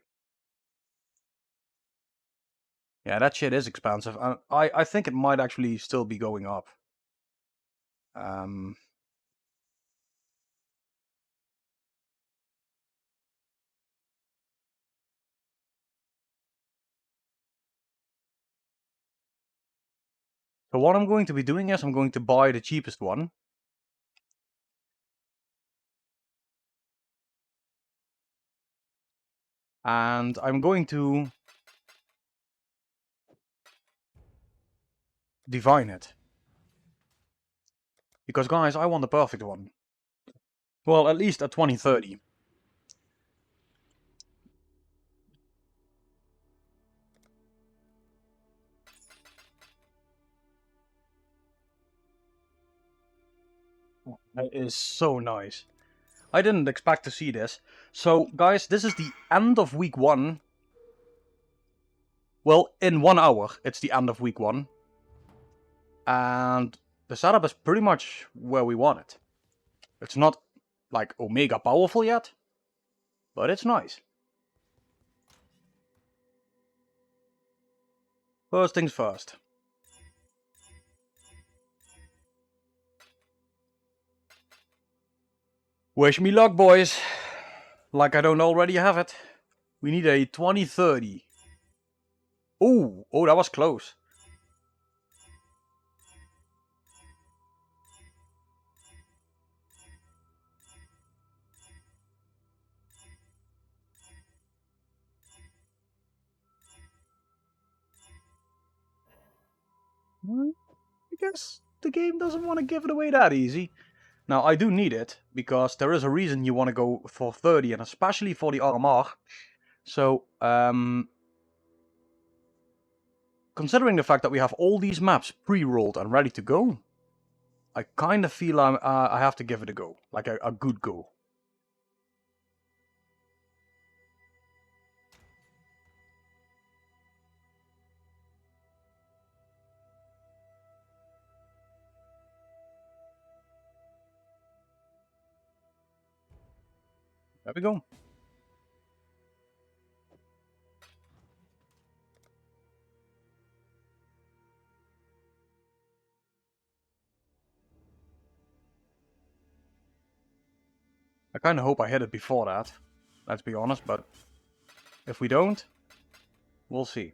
Yeah, that shit is expensive. I think it might actually still be going up. So what I'm going to be doing is I'm going to buy the cheapest one. And I'm going to divine it. Because guys, I want the perfect one. Well, at least at 2030. That is so nice. I didn't expect to see this. So, guys, this is the end of week 1. Well, in 1 hour, it's the end of week 1. And the setup is pretty much where we want it. It's not like Omega powerful yet, but it's nice. First things first. Wish me luck, boys. Like I don't already have it. We need a 2030. Oh, that was close. I guess the game doesn't want to give it away that easy. Now, I do need it, because there is a reason you want to go for 30, and especially for the RMR. So, considering the fact that we have all these maps pre-rolled and ready to go, I kind of feel I have to give it a go, like a good go. There we go. I kind of hope I hit it before that, let's be honest, but if we don't, we'll see.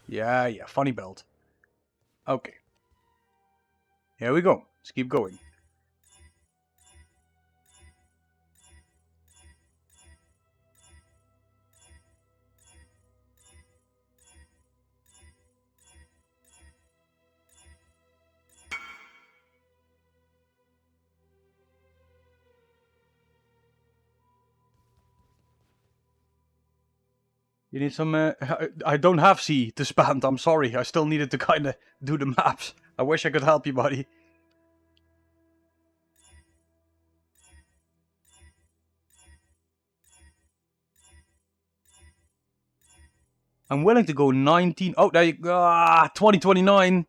Yeah, funny build. Okay. Here we go. Let's keep going. You need some... I don't have C to spam, I'm sorry. I still needed to kind of do the maps. I wish I could help you, buddy. I'm willing to go 19... Oh, there you go. 2029.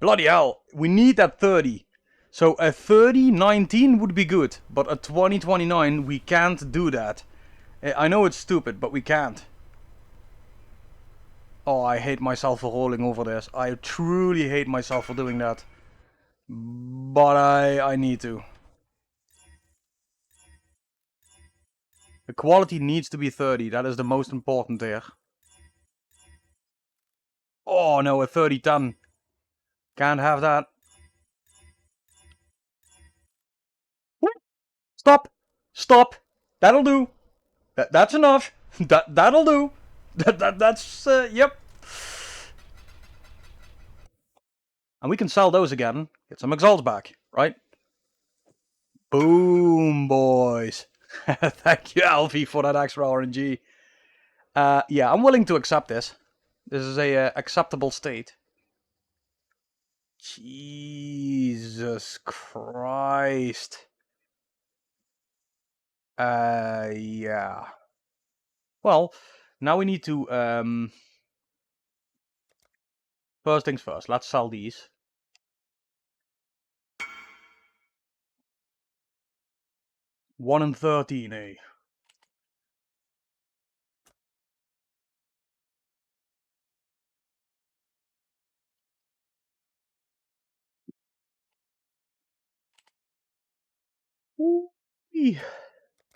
Bloody hell. We need that 30. So a 3019 would be good. But a 2029, we can't do that. I know it's stupid, but we can't. Oh, I hate myself for rolling over this. I truly hate myself for doing that. But I need to. The quality needs to be 30. That is the most important here. Oh no, a 3010. Can't have that. Stop! Stop! That'll do. That's enough. That'll do. That's yep. And we can sell those again. Get some exalts back, right? Boom, boys. Thank you, Alfie, for that extra RNG. Yeah, I'm willing to accept this. This is a acceptable state. Jesus Christ. Yeah. Well, now we need to, first things first, let's sell these. One and 13, eh?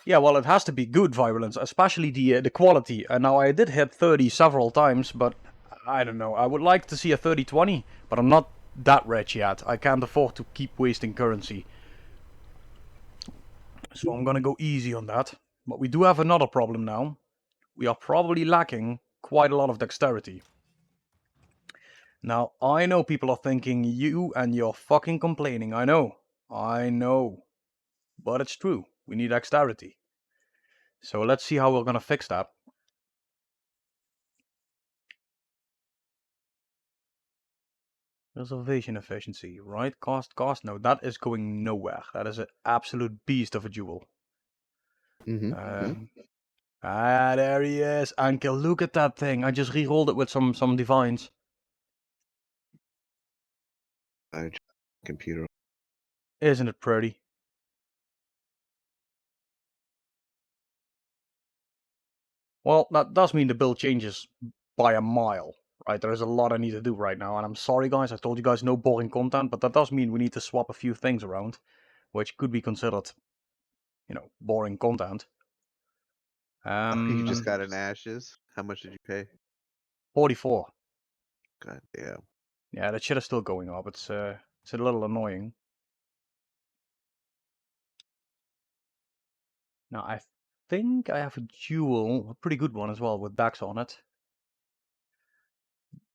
Yeah, well, it has to be good virulence, especially the quality. And now I did hit 30 several times, but I don't know. I would like to see a 30-20, but I'm not that rich yet. I can't afford to keep wasting currency. So I'm gonna go easy on that. But we do have another problem now. We are probably lacking quite a lot of dexterity. Now, I know people are thinking, you and your fucking complaining. I know. But it's true. We need dexterity. So let's see how we're gonna fix that. Reservation efficiency, right? Cost. No, that is going nowhere. That is an absolute beast of a jewel. Ah, there he is. Ankel, look at that thing. I just re-rolled it with some divines. Computer. Isn't it pretty? Well, that does mean the build changes by a mile, right? There is a lot I need to do right now, and I'm sorry guys, I told you guys no boring content, but that does mean we need to swap a few things around, which could be considered, you know, boring content. You just got an ashes. How much did you pay? 44. God damn. Yeah, that shit is still going up. It's a little annoying. Now, I think I have a duel, a pretty good one as well, with Dax on it.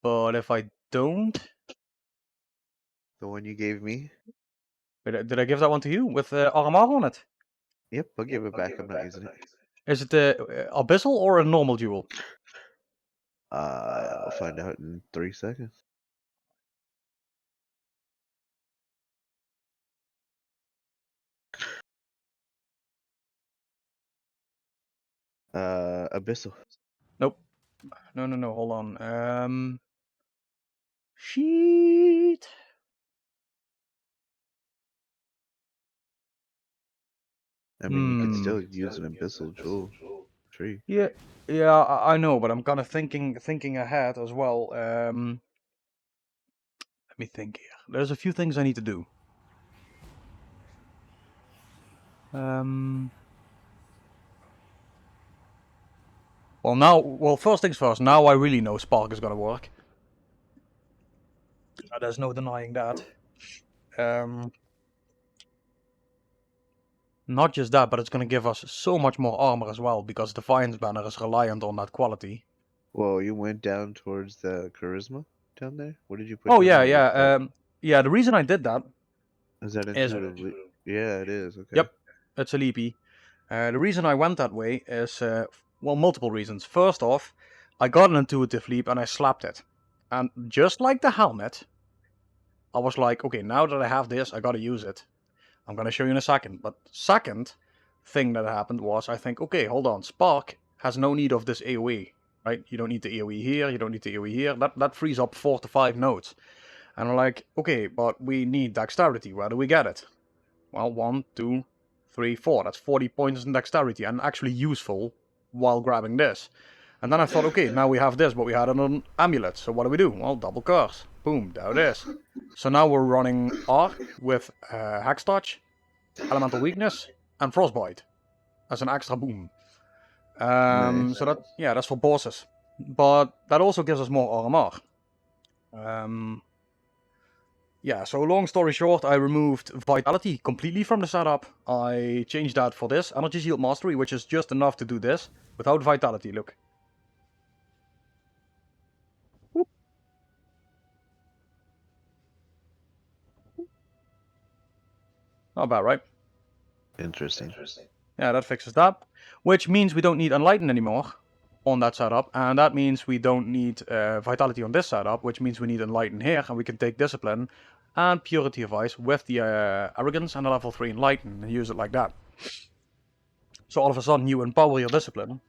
But if I don't... The one you gave me? Did I give that one to you? With RMR on it? Yep, I'll give it back. I'm not using it. Is it the Abyssal or a normal duel? We'll find out in 3 seconds. Abyssal. Nope. No, hold on. Sheet. I mean, you could still use an Abyssal Jewel tree. Yeah, I know, but I'm kind of thinking ahead as well. Let me think here. There's a few things I need to do. Well, first things first. Now I really know Spark is gonna work. There's no denying that. Not just that, but it's gonna give us so much more armor as well, because Defiance banner is reliant on that quality. Whoa, you went down towards the charisma down there? What did you put Oh down yeah, there? yeah, yeah. The reason I did that Is that is intuitively? Yeah, it is. Okay. yep, it's a leapy. The reason I went that way is well, multiple reasons. First off, I got an intuitive leap and I slapped it, and just like the helmet, I was like, okay, now that I have this, I gotta use it. I'm gonna show you in a second. But second thing that happened was I think, okay, hold on, Spark has no need of this AoE, right? You don't need the AoE here, you don't need the AoE here. That frees up 4 to 5 nodes. And I'm like, okay, but we need dexterity. Where do we get it? Well, 1, 2, 3, 4. That's 40 points in dexterity and actually useful while grabbing this. And then I thought, okay, now we have this, but we had an amulet. So what do we do? Well, double curse. Boom, there it is. So now we're running Arc with Hex Touch, Elemental Weakness, and Frostbite as an extra boom. Nice. So that, yeah, that's for bosses. But that also gives us more RMR. Yeah, so long story short, I removed Vitality completely from the setup. I changed that for this, Energy Shield Mastery, which is just enough to do this, without Vitality, look. Whoop. Not bad, right? Interesting. Yeah, that fixes that. Which means we don't need Enlighten anymore on that setup, and that means we don't need Vitality on this setup, which means we need Enlighten here, and we can take Discipline and Purity of Ice with the Arrogance and the level 3 Enlighten, and use it like that. So all of a sudden you empower your Discipline,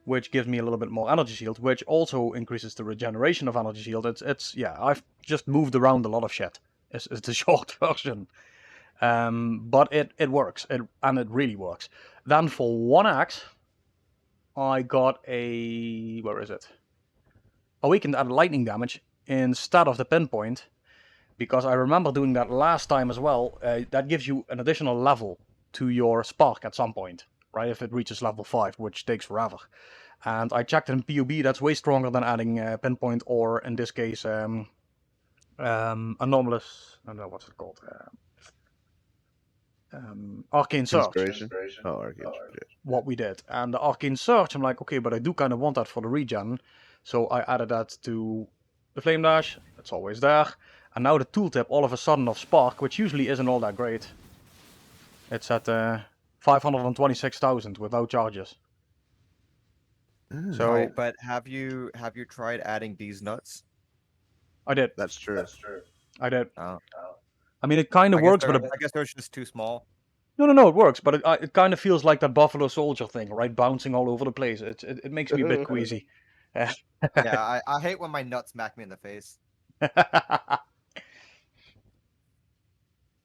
which gives me a little bit more energy shield, which also increases the regeneration of energy shield. Yeah, I've just moved around a lot of shit. It's the short version. But it works, and it really works. Then for 1 axe, I got a, where is it? Awakened at lightning damage instead of the pinpoint, because I remember doing that last time as well. That gives you an additional level to your spark at some point, right? If it reaches level 5, which takes forever. And I checked in PoB, that's way stronger than adding pinpoint, or in this case, anomalous. I don't know what's it called. Arcane Search. Inspiration. Oh, Arcane. What we did. And the Arcane Search, I'm like, okay, but I do kind of want that for the regen. So I added that to the Flame Dash. It's always there. And now the tooltip all of a sudden of Spark, which usually isn't all that great. It's at 526,000 without charges. So Right, but have you tried adding these nuts? I did. That's true. I did. Oh. I mean, it kind of works, but I guess they're just too small. No, it works, but it kind of feels like that Buffalo Soldier thing, right? Bouncing all over the place. It makes me a bit queasy. Yeah, I hate when my nuts smack me in the face.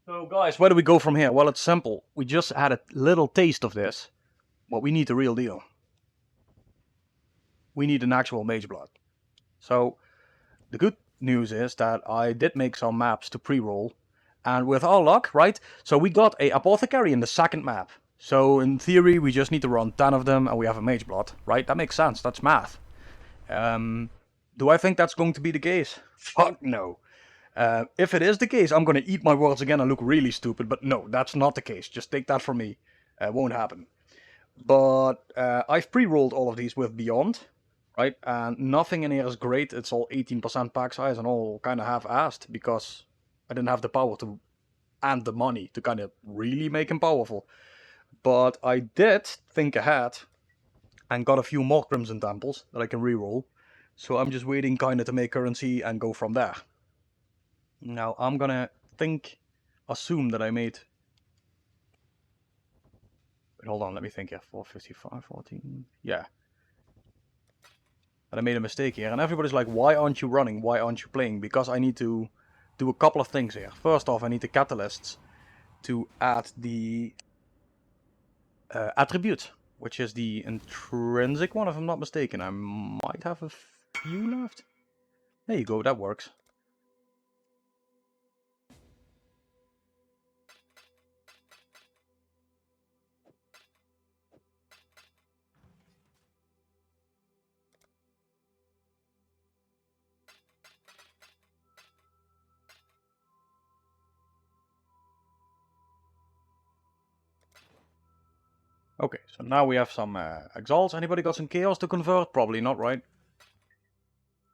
So, guys, where do we go from here? Well, it's simple. We just had a little taste of this, but we need the real deal. We need an actual Mage Blood. So, the good news is that I did make some maps to pre-roll, and with our luck, right? So we got a Apothecary in the second map. So in theory, we just need to run 10 of them, and we have a Mage Blood, right? That makes sense. That's math. Do I think that's going to be the case? Fuck no. If it is the case, I'm going to eat my words again and look really stupid, but no, that's not the case. Just take that from me. Won't happen. But I've pre-rolled all of these with Beyond, right? And nothing in here is great. It's all 18% pack size and all kind of half-assed because I didn't have the power to and the money to kind of really make him powerful. But I did think ahead and got a few more Crimson Temples that I can reroll. So I'm just waiting kind of to make currency and go from there. Now I'm gonna assume that I made. Wait, hold on, let me think here. 455, 14. Yeah. And I made a mistake here. And everybody's like, why aren't you running? Why aren't you playing? Because I need to do a couple of things here. First off, I need the catalysts to add the attribute, which is the intrinsic one, if I'm not mistaken. I might have a few left. There you go, that works. Okay, so now we have some exalts. Anybody got some chaos to convert? Probably not, right?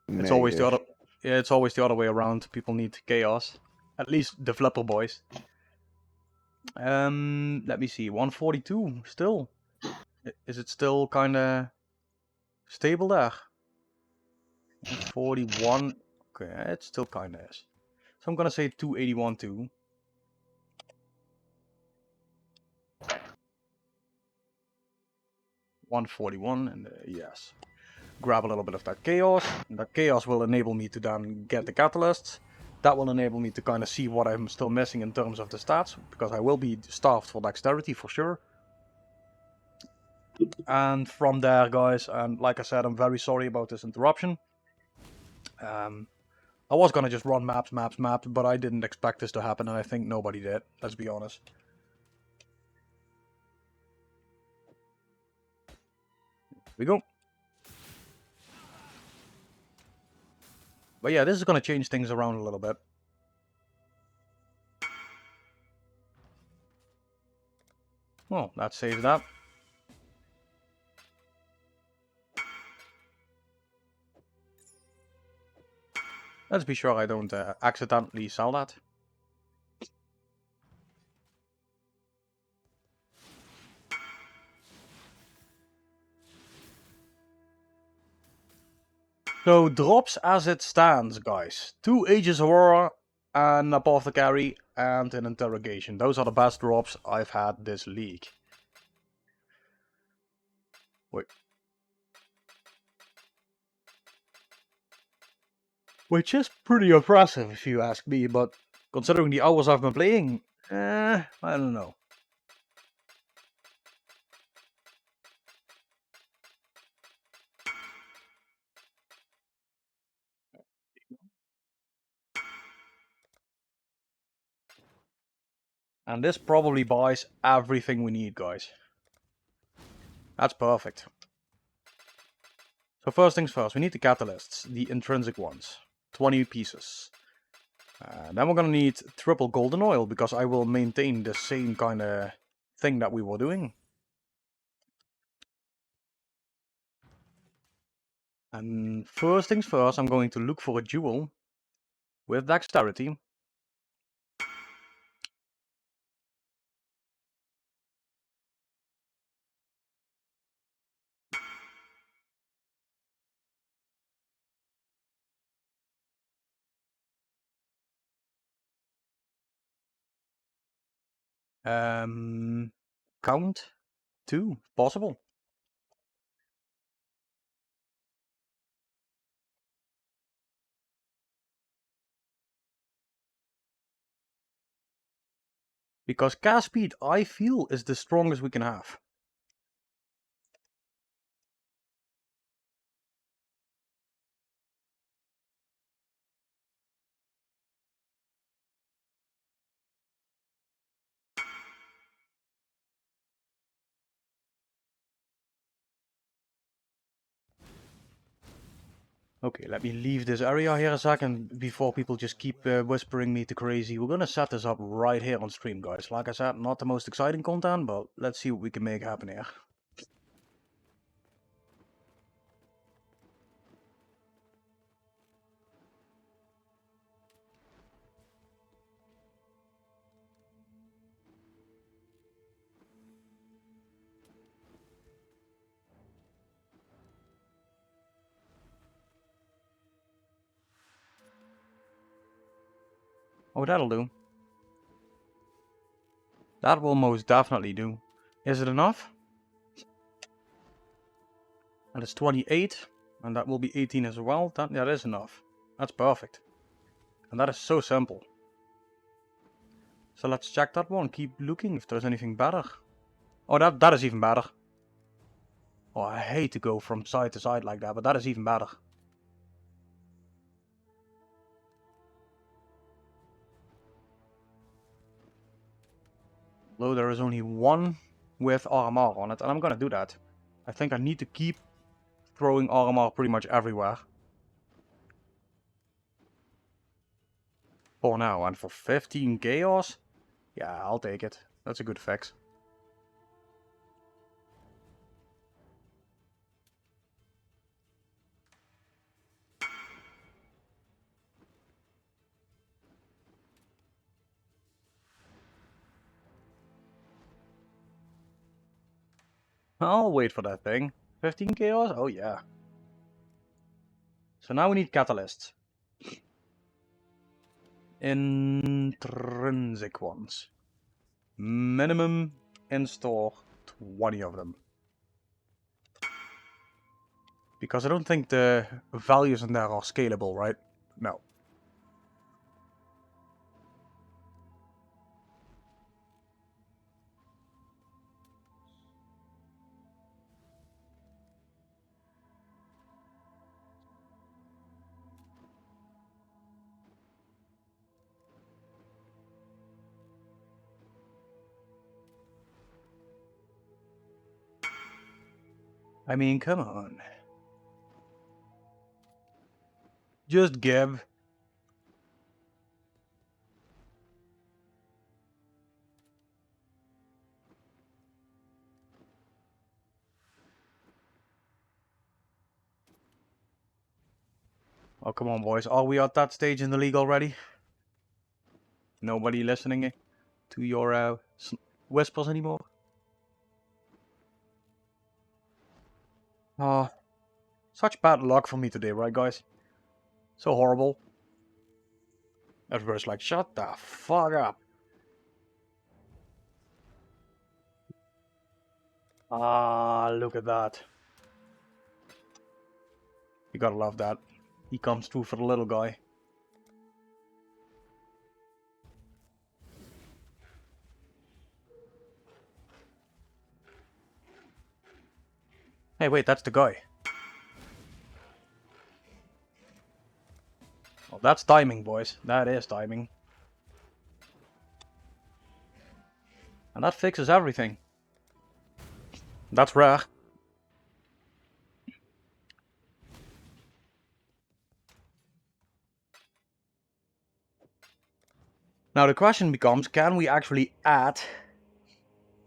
It's always the other. Yeah, it's always the other way around. People need chaos. At least the flipper boys. Let me see. 142 still. Is it still kind of stable there? 141. Okay, it still kind of is. So I'm gonna say 281 too. 141 and yes. Grab a little bit of that chaos. And that chaos will enable me to then get the catalysts. That will enable me to kind of see what I'm still missing in terms of the stats, because I will be starved for dexterity for sure. And from there, guys, and like I said, I'm very sorry about this interruption. I was gonna just run maps, but I didn't expect this to happen, and I think nobody did, let's be honest. Here we go. But yeah, this is gonna change things around a little bit. Well, that saves that. Let's be sure I don't accidentally sell that. So drops as it stands, guys. 2 Aegis Aurora, an Apothecary, and an Interrogation. Those are the best drops I've had this league. Wait. Which is pretty impressive if you ask me, but considering the hours I've been playing, I don't know. And this probably buys everything we need, guys. That's perfect. So first things first, we need the catalysts, the intrinsic ones. 20 pieces. Then we're gonna need triple golden oil, because I will maintain the same kind of thing that we were doing. And first things first, I'm going to look for a jewel with dexterity. Count 2, possible. Because cast speed, I feel, is the strongest we can have. Okay, let me leave this area here a second before people just keep whispering me to crazy. We're gonna set this up right here on stream, guys. Like I said, not the most exciting content, but let's see what we can make happen here. Oh, that'll do. That will most definitely do. Is it enough? And it's 28, and that will be 18 as well. That is enough. That's perfect. And that is so simple. So let's check that one, keep looking if there's anything better. Oh, that is even better. Oh, I hate to go from side to side like that, but that is even better. Although there is only one with RMR on it, and I'm gonna do that. I think I need to keep throwing RMR pretty much everywhere. For now, and for 15 chaos? Yeah, I'll take it. That's a good fix. I'll wait for that thing. 15 chaos? Oh yeah. So now we need catalysts. Intrinsic ones. Minimum in store 20 of them. Because I don't think the values in there are scalable, right? No. I mean, come on. Just give. Oh, come on, boys. Are we at that stage in the league already? Nobody listening to your whispers anymore? Oh, such bad luck for me today, right, guys? So horrible. Everybody's like, shut the fuck up. Ah, look at that. You gotta love that. He comes through for the little guy. Hey, wait, that's the guy. Well, that's timing, boys. That is timing. And that fixes everything. That's rare. Now the question becomes, can we actually add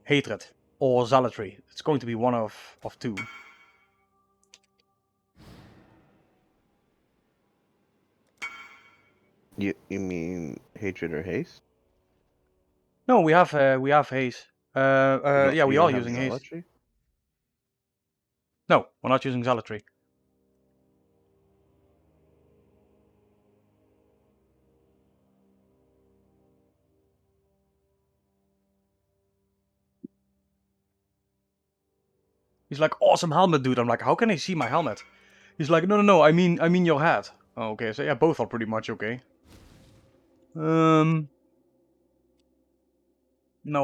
hatred or zealotry? It's going to be one of two. You mean hatred or haste? No, we have haste. Yeah, we You are don't have using haste. zealotry? No, we're not using zealotry. He's like, awesome helmet, dude. I'm like, how can I see my helmet? He's like, no, I mean your head. Oh, okay, so yeah, both are pretty much okay. No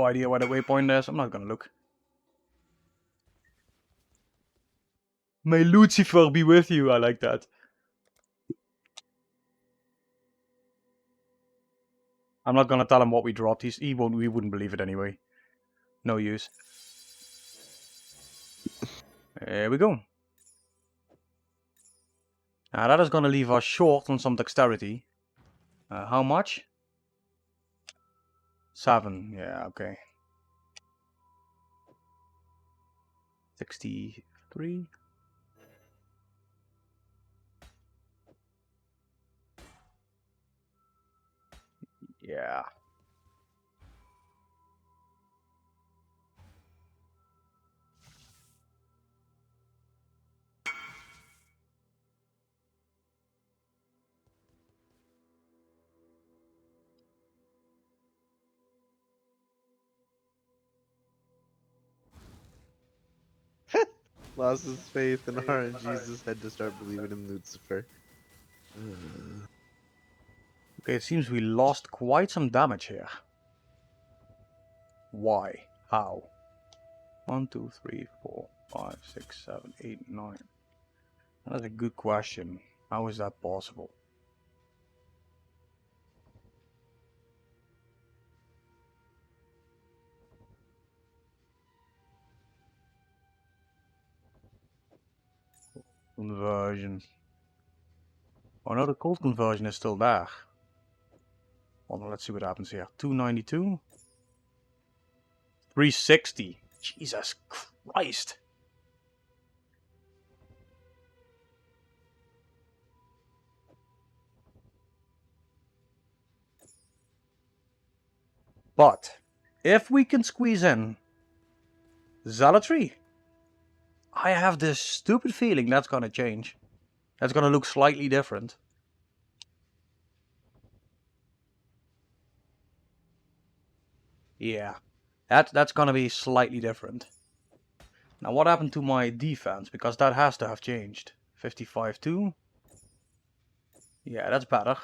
idea where the waypoint is. I'm not gonna look. May Lucifer be with you. I like that. I'm not gonna tell him what we dropped. He wouldn't believe it anyway. No use. There we go. Now that is gonna leave us short on some dexterity. How much? 7. Yeah, okay. 63. Yeah. Lost his faith in RNGesus, had to start believing in Lucifer. Okay, it seems we lost quite some damage here. Why? How? 1, 2, 3, 4, 5, 6, 7, 8, 9. That's a good question. How is that possible? Conversion. Oh no, the cold conversion is still there. Well, let's see what happens here. 292. 360. Jesus Christ. But if we can squeeze in Zealotry, I have this stupid feeling that's gonna change. That's gonna look slightly different. Yeah, that's gonna be slightly different. Now what happened to my defense? Because that has to have changed. 55-2. Yeah, that's better.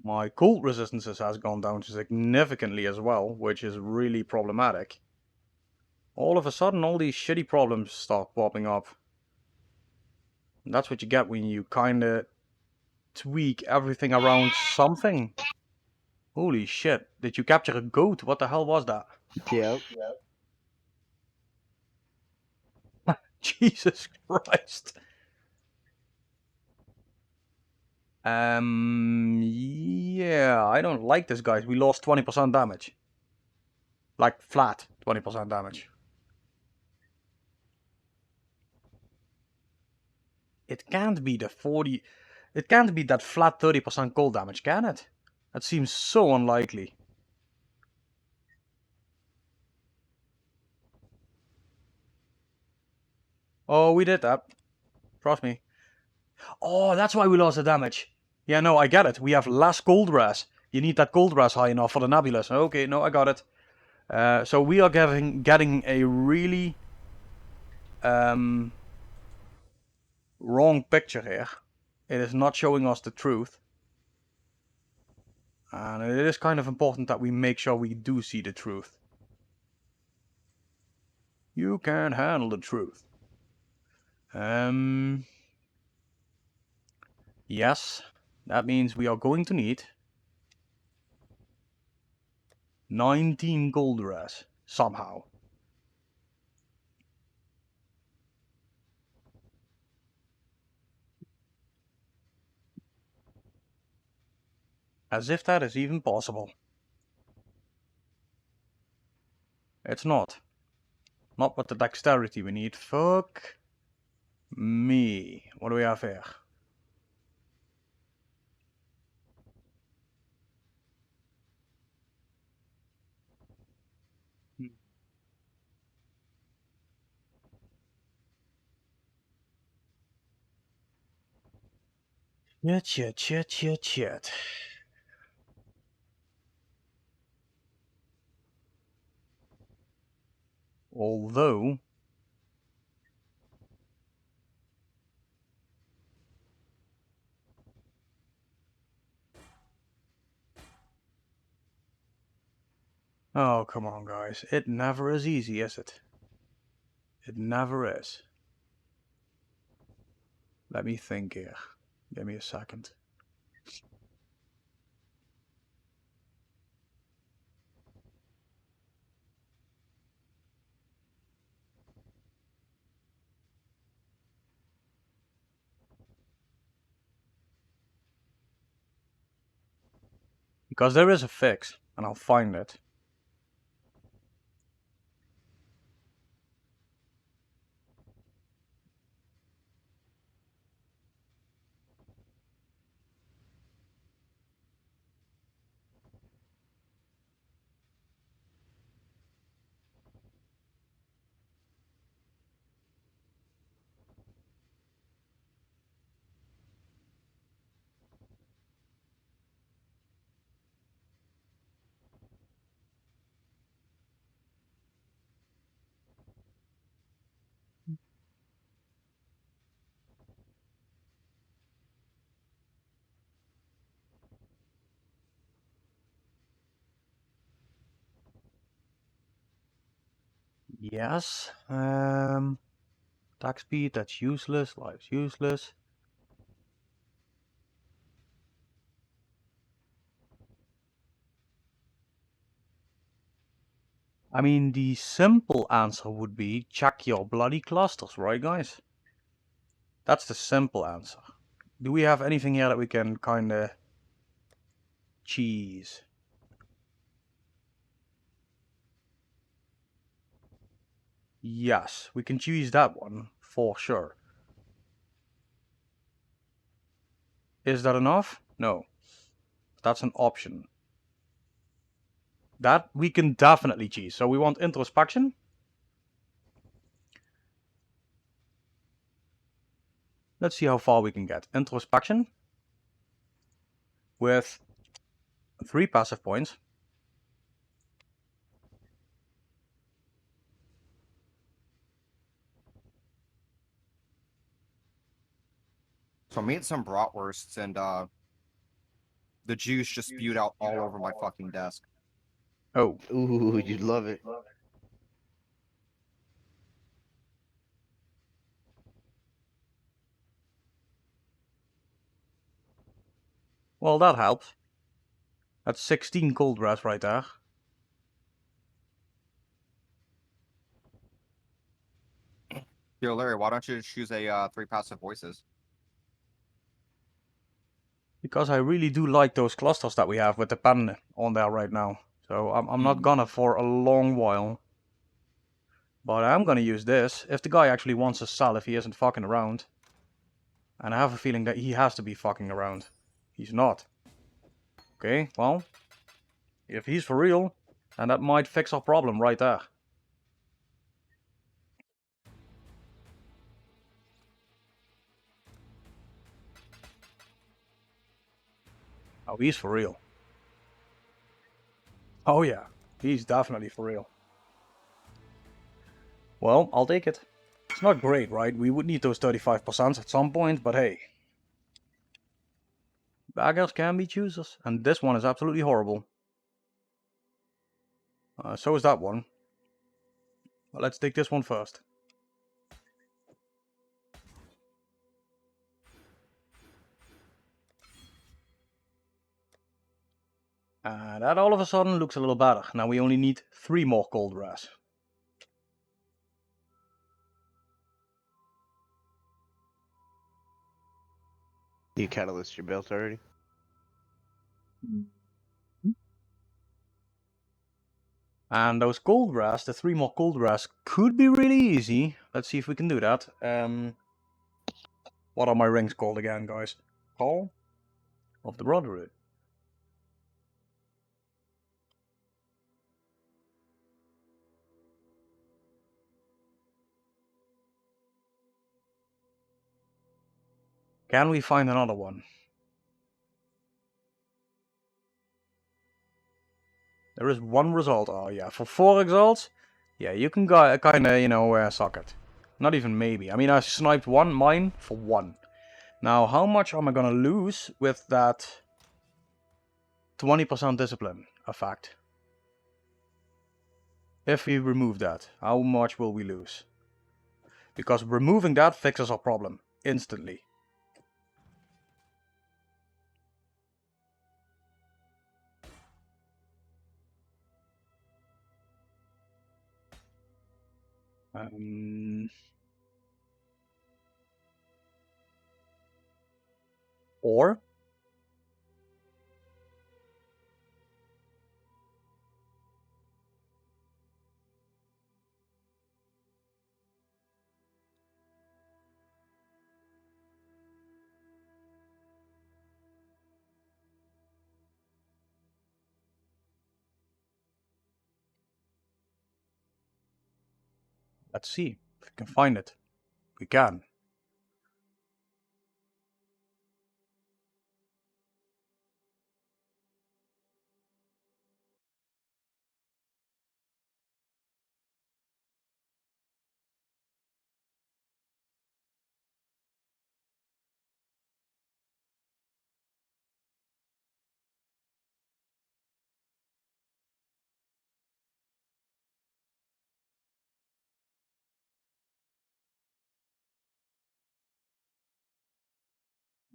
My cold resistances has gone down significantly as well, which is really problematic. All of a sudden all these shitty problems start popping up. And that's what you get when you kinda tweak everything around something. Holy shit, did you capture a goat? What the hell was that? Yep. Jesus Christ. Yeah, I don't like this, guys. We lost 20% damage. Like, flat 20% damage. It can't be the 40... It can't be that flat 30% cold damage, can it? That seems so unlikely. Oh, we did that. Trust me. Oh, that's why we lost the damage. Yeah, no, I get it. We have less cold res. You need that cold res high enough for the nebulous. Okay, no, I got it. So we are getting a really wrong picture here. It is not showing us the truth. And it is kind of important that we make sure we do see the truth. You can handle the truth. Yes, that means we are going to need 19 gold res somehow. As if that is even possible. It's not. Not with the dexterity we need. Fuck me. What do we have here? Shit. Although... Oh, come on, guys. It never is easy, is it? It never is. Let me think here. Give me a second. Because there is a fix, and I'll find it. Yes. Attack speed, that's useless. Life's useless. I mean, the simple answer would be check your bloody clusters, right, guys? That's the simple answer. Do we have anything here that we can kinda cheese? Yes, we can choose that one for sure. Is that enough? No. That's an option. That we can definitely choose. So we want introspection. Let's see how far we can get. Introspection with 3 passive points. So I made some bratwursts and the juice just spewed out all over my fucking desk. Oh, Ooh, you'd love it. well, that helps. That's 16 cold brass right there. Yo, Larry, why don't you choose a 3 passive voices? Because I really do like those clusters that we have with the pen on there right now. So I'm not gonna for a long while. But I'm gonna use this if the guy actually wants to sell, if he isn't fucking around. And I have a feeling that he has to be fucking around. He's not. Okay, well, if he's for real, then that might fix our problem right there. Oh, he's for real. Oh yeah, he's definitely for real. Well, I'll take it. It's not great, right? We would need those 35% at some point, but hey. Beggars can be choosers, and this one is absolutely horrible. So is that one. Well, let's take this one first. That all of a sudden looks a little better. Now we only need 3 more cold brass. You catalyst your belt already? And those cold brass, the 3 more cold brass, could be really easy. Let's see if we can do that. What are my rings called again, guys? Call of the Brotherhood. Can we find another one? There is one result. Oh yeah, for 4 results, Yeah, you can kind of, you know, suck it. Not even maybe. I mean, I sniped one mine for 1. Now, how much am I gonna lose with that 20% discipline effect? If we remove that, how much will we lose? Because removing that fixes our problem instantly. Or let's see if we can find it. We can.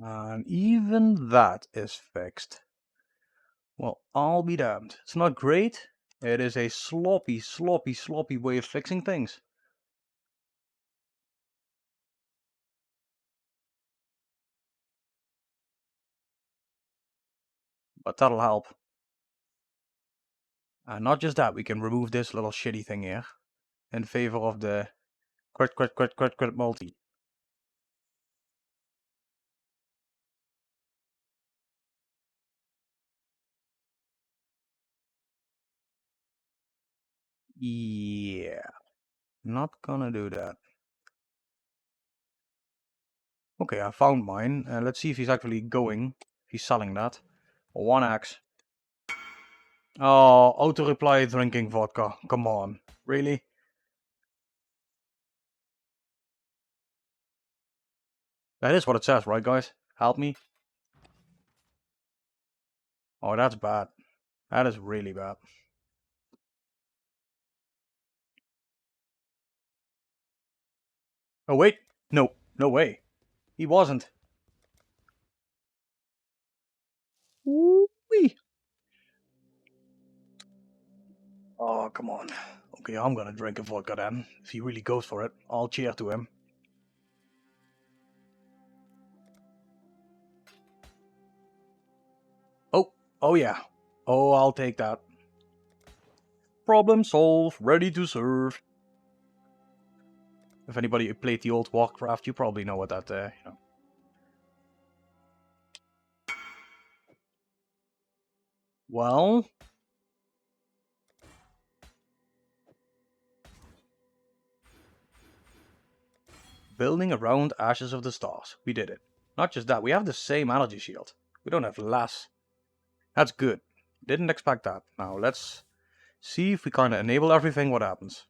And even that is fixed. Well, I'll be damned. It's not great. It is a sloppy, sloppy, sloppy way of fixing things. But that'll help. And not just that, we can remove this little shitty thing here in favor of the crit multi. Yeah, not gonna do that. Okay, I found mine. Let's see if he's actually going. He's selling that. 1x. Oh, auto reply drinking vodka. Come on. Really? That is what it says, right, guys? Help me. Oh, that's bad. That is really bad. Oh, wait. No. No way. He wasn't. Wee. Oh, come on. Okay, I'm gonna drink a vodka then. If he really goes for it, I'll cheer to him. Oh, oh yeah. Oh, I'll take that. Problem solved. Ready to serve. If anybody played the old Warcraft, you probably know what that, you know. Well, building around Ashes of the Stars. We did it. Not just that, we have the same energy shield. We don't have less. That's good. Didn't expect that. Now let's see if we kind of enable everything, what happens.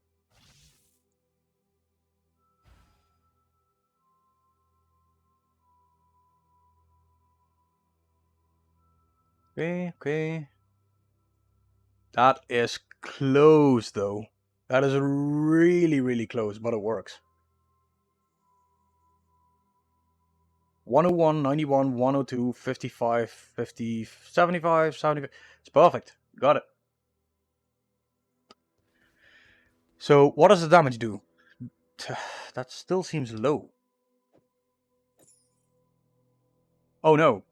Okay, okay. That is close though. That is really, really close, but it works. 101, 91, 102, 55, 50, 75, 75. It's perfect. Got it. So what does the damage do? That still seems low. Oh no.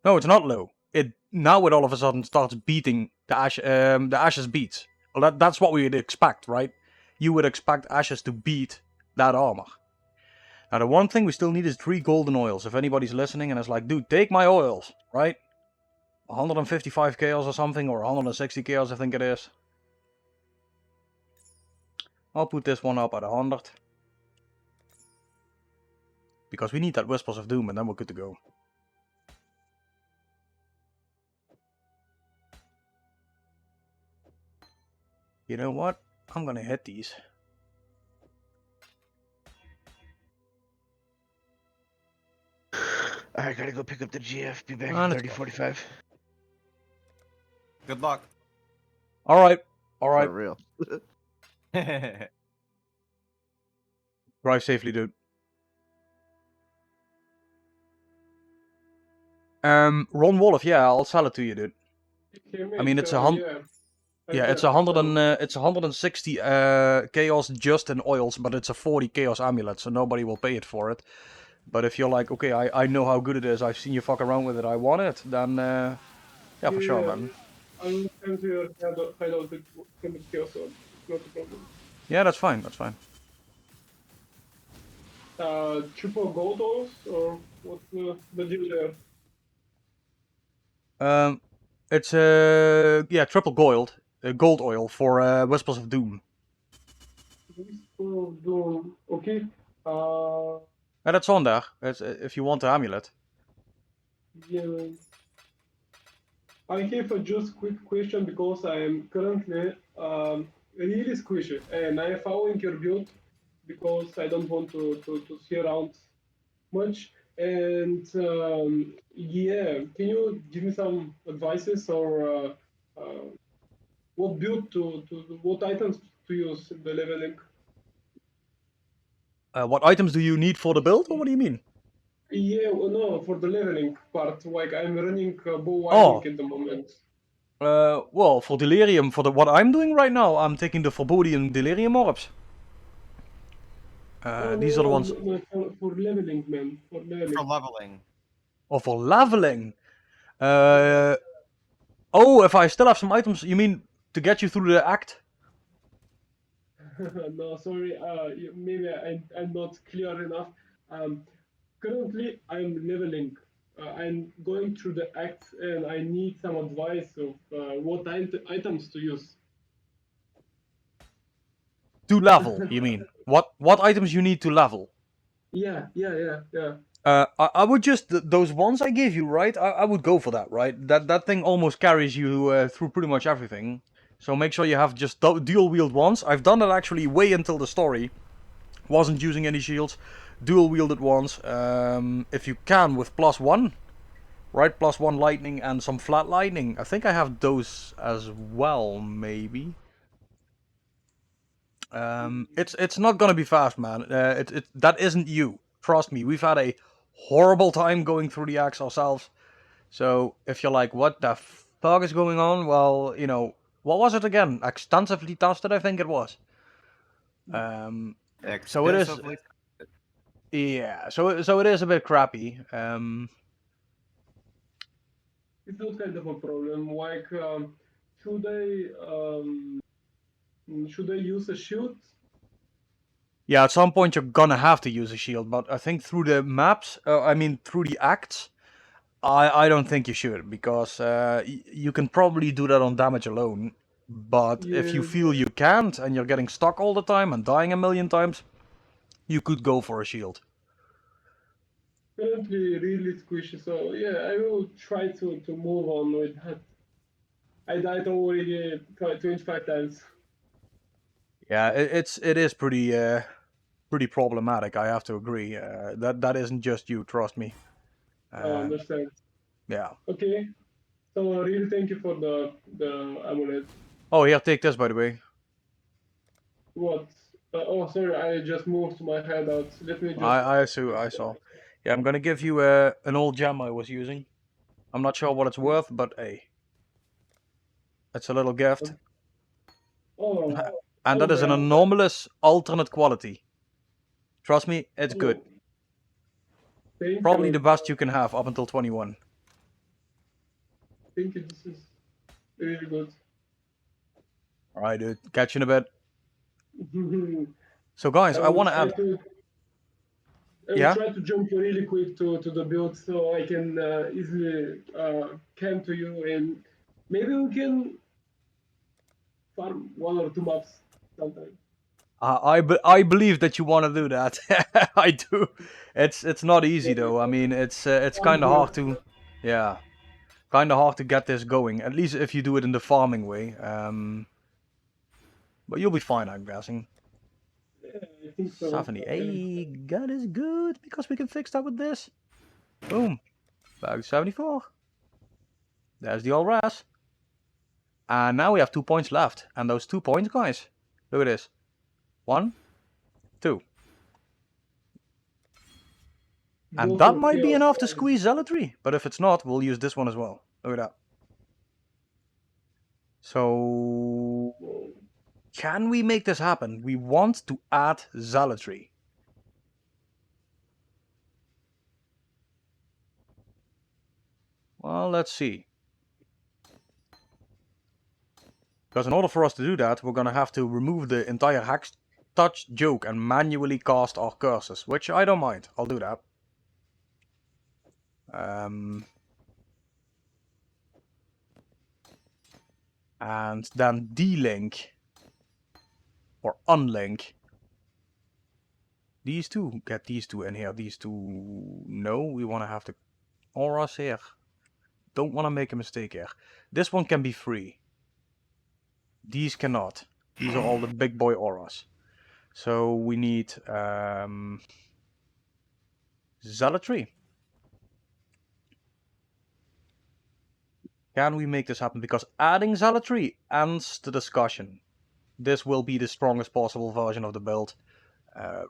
No, it's not low. It all of a sudden starts beating the Ashes beats. Well, that's what we would expect, right? You would expect Ashes to beat that armor. Now, the one thing we still need is 3 golden oils. If anybody's listening and is like, dude, take my oils, right? 155 chaos or something, or 160 chaos, I think it is. I'll put this one up at 100. Because we need that Whispers of Doom, and then we're good to go. You know what? I'm gonna hit these. I gotta go pick up the GF. Be back in Let's 30:45. Good luck. Alright, alright. For real. Drive safely, dude. Ron Wolf, yeah, I'll sell it to you, dude. Okay, mate, I mean, it's a yeah, it's 160 chaos just in oils, but it's a 40 chaos amulet, so nobody will pay it for it. But if you're like, okay, I know how good it is, I've seen you fuck around with it, I want it, then yeah, for sure, man. I'll come to your hideout with 100 chaos, so not a problem. Yeah, that's fine, that's fine. Triple gold oils, or what's the deal there? It's yeah, triple gold oil for Whispers of Doom. Okay. And that's on there. It's, if you want the amulet. Yeah. I have a just quick question because I am currently really squishy and I am following your build because I don't want to see around much. And yeah, can you give me some advices or what build to what items to use in the leveling? What items do you need for the build, or what do you mean? Yeah, well, no, for the leveling part, like I'm running bow Oh. winding at the moment. Well, for Delirium, for what I'm doing right now, I'm taking the Forbodian Delirium orbs. These are the ones. No, for leveling, man. For leveling. For leveling. Oh, for leveling. Oh, if I still have some items, you mean to get you through the act? No, sorry. Maybe I'm not clear enough. Currently, I'm leveling. I'm going through the act, and I need some advice of what items to use. To level, you mean? What items you need to level? Yeah. I would just those ones I gave you, right? I would go for that, right? That thing almost carries you through pretty much everything. So make sure you have just dual wield ones. I've done it actually way until the story. Wasn't using any shields. Dual wielded ones. If you can with +1, right? +1 lightning and some flat lightning. I think I have those as well, maybe. It's not gonna be fast, man. That isn't you. Trust me, we've had a horrible time going through the axe ourselves. So if you're like, what the fuck is going on? Well, you know, what was it again? Extensively tested, I think it was. So it is. Extensively- Yeah. So it is a bit crappy. It's not kind of a problem. Like, should I use a shield? Yeah, at some point you're gonna have to use a shield, but I think through the maps, through the acts, I don't think you should, because you can probably do that on damage alone. But if you Yeah. feel you can't and you're getting stuck all the time and dying a million times, you could go for a shield. Currently really squishy, so yeah, I will try to move on with that. I died already 25 times. Yeah, it is pretty problematic. I have to agree. That isn't just you, trust me. I understand. Yeah. Okay, so really thank you for the amulet. Oh, here, take this, by the way. What? Oh, sorry, I just moved my head out. Let me just. I saw. Yeah, I'm gonna give you an old gem I was using. I'm not sure what it's worth, but hey, it's a little gift. Oh, And that is an man. anomalous alternate quality. Trust me, it's good. Thank Probably you. the best you can have up until 21. Thank you. This is really good. Alright, dude. Catch you in a bit. I So, guys, I will want to try add. to. I will Yeah? try to jump really quick to the build so I can easily camp to you, and maybe we can farm 1 or 2 maps sometime. I believe that you want to do that. I do. It's not easy though. I mean, it's kind of hard to, yeah, kind of hard to get this going. At least if you do it in the farming way. But you'll be fine, I'm guessing. Yeah, I think so. 78, that is good, because we can fix that with this. Boom. Back to 74. There's the all ras. And now we have 2 points left. And those 2 points, guys, look at this. 1, 2. And Go that for might be chaos enough to guys. squeeze Zealotry. But if it's not, we'll use this one as well. Look at that. So, Whoa. can we make this happen? We want to add Zealotry. Well, let's see. Because in order for us to do that, we're going to have to remove the entire Hex Touch joke and manually cast our curses. Which I don't mind. I'll do that. And then delink. Or unlink. These two. Get these two in here. These two. No, we want to have the auras here. Don't want to make a mistake here. This one can be free. These cannot. These are all the big boy auras. So we need Zealotry. Can we make this happen? Because adding Zealotry ends the discussion. This will be the strongest possible version of the build.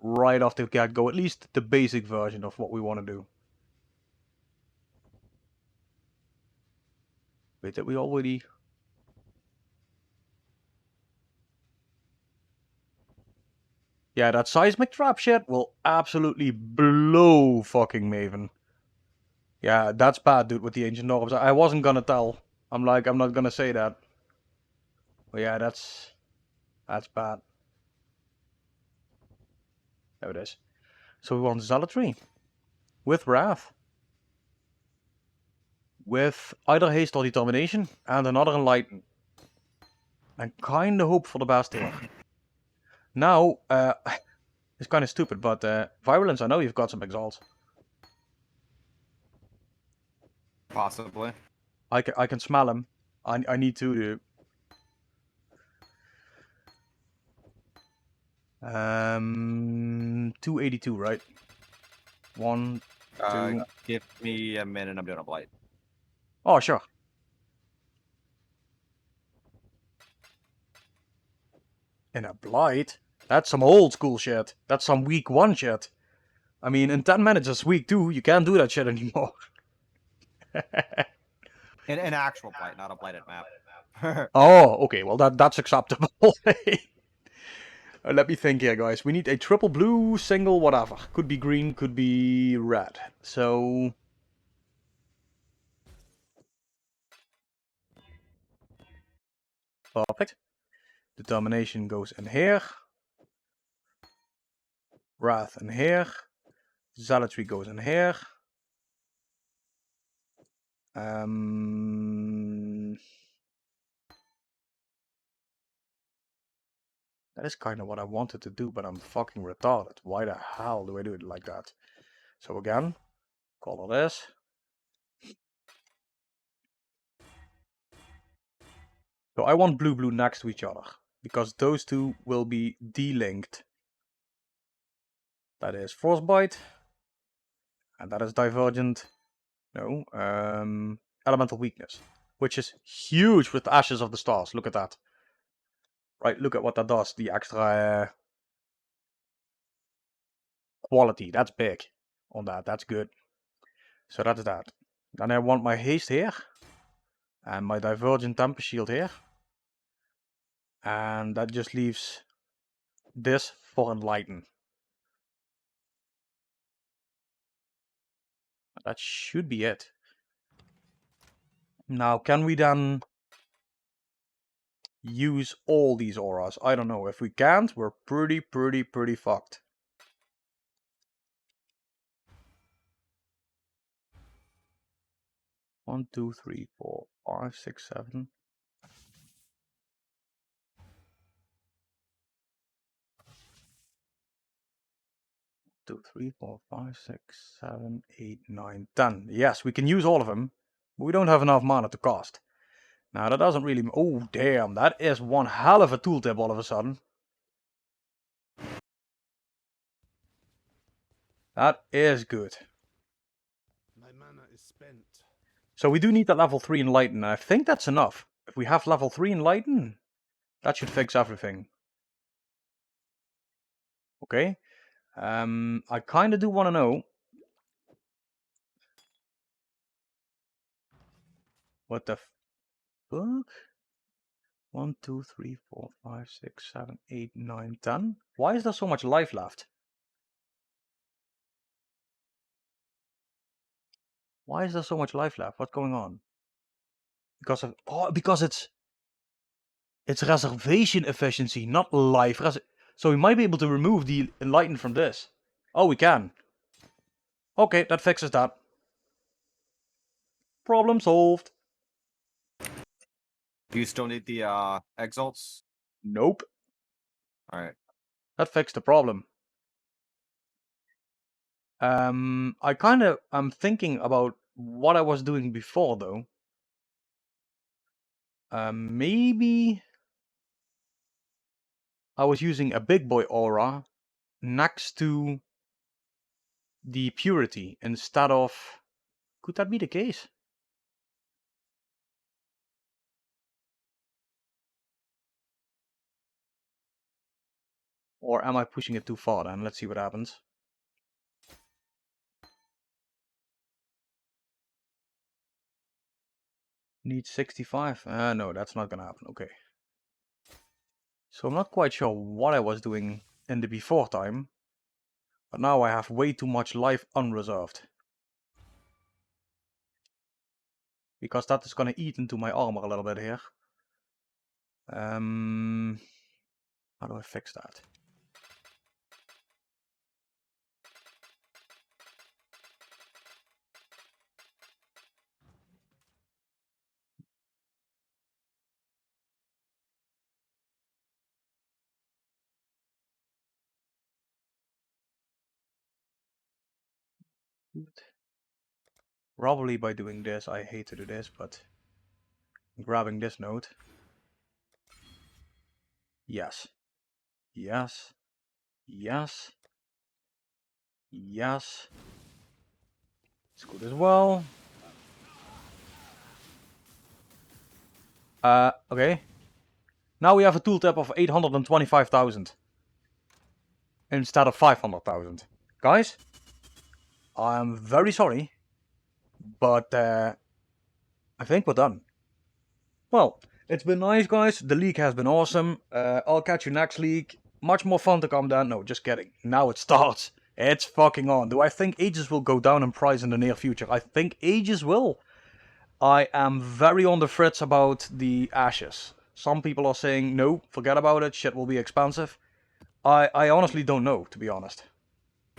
Right off the get-go. At least the basic version of what we want to do. Wait, did we already... Yeah, that seismic trap shit will absolutely blow fucking Maven. Yeah, that's bad, dude, with the Ancient Orbs. I wasn't gonna tell. I'm not gonna say that. But yeah, that's bad. There it is. So we want Zealotry. With Wrath. With either Haste or Determination. And another Enlighten. And kinda hope for the best here. Now, it's kinda stupid, but Virulence, I know you've got some Exalt. Possibly. I can smell him. I need to do. 282, right? 1, 2. Give me a minute. I'm doing a blight. Oh, sure. In a blight? That's some old school shit. That's some week 1 shit. I mean, in 10 minutes it's week 2. You can't do that shit anymore. An actual blight, not a blighted map. Oh, okay. Well, that's acceptable. Let me think here, guys. We need a triple blue, single, whatever. Could be green, could be red. So... Perfect. Determination goes in here. Wrath in here. Zealotry goes in here. That is kind of what I wanted to do, but I'm fucking retarded. Why the hell do I do it like that? So again, color this. So I want blue next to each other, because those two will be delinked. That is Frostbite, and that is Divergent. No, Elemental Weakness, which is huge with Ashes of the Stars. Look at that. Right, look at what that does. The extra quality. That's big on that. That's good. So that's that. Then I want my haste here. And my divergent temper shield here. And that just leaves this for enlighten. That should be it. Now, can we then use all these auras? I don't know. If we can't, we're pretty fucked. One, two, three, four, 5, 6, 7. 2, 3, 4, 5, 6, 7, 8, 9, 10. Yes, we can use all of them, but we don't have enough mana to cast. Now that doesn't really... Oh, damn. That is one hell of a tooltip all of a sudden. That is good. My mana is spent. So we do need that level 3 Enlighten. I think that's enough. If we have level 3 Enlighten, that should fix everything. Okay. I kind of do want to know what the fuck? 1, 2, 3, 4, 5, 6, 7, 8, 9, 10. Why is there so much life left? Why is there so much life left? What's going on? Because of because it's reservation efficiency, not life. So we might be able to remove the enlighten from this. Oh, we can. Okay, that fixes that. Problem solved. Do you still need the exalts? Nope. Alright. That fixed the problem. I'm thinking about what I was doing before though. Maybe I was using a big boy aura next to the purity instead of... Could that be the case? Or am I pushing it too far then? Let's see what happens. Need 65? No, that's not gonna happen. Okay. So I'm not quite sure what I was doing in the before time. But now I have way too much life unreserved. Because that is gonna eat into my armor a little bit here. How do I fix that? Probably by doing this. I hate to do this, but grabbing this node. Yes. Yes. Yes. Yes. It's good as well. Okay. Now we have a tooltip of 825,000 instead of 500,000. Guys, I'm very sorry, but I think we're done. Well, it's been nice, guys. The league has been awesome. I'll catch you next league. Much more fun to come down. No, just kidding. Now it starts. It's fucking on. Do I think Aegis will go down in price in the near future? I think Aegis will. I am very on the fritz about the Ashes. Some people are saying, no, forget about it. Shit will be expensive. I honestly don't know, to be honest.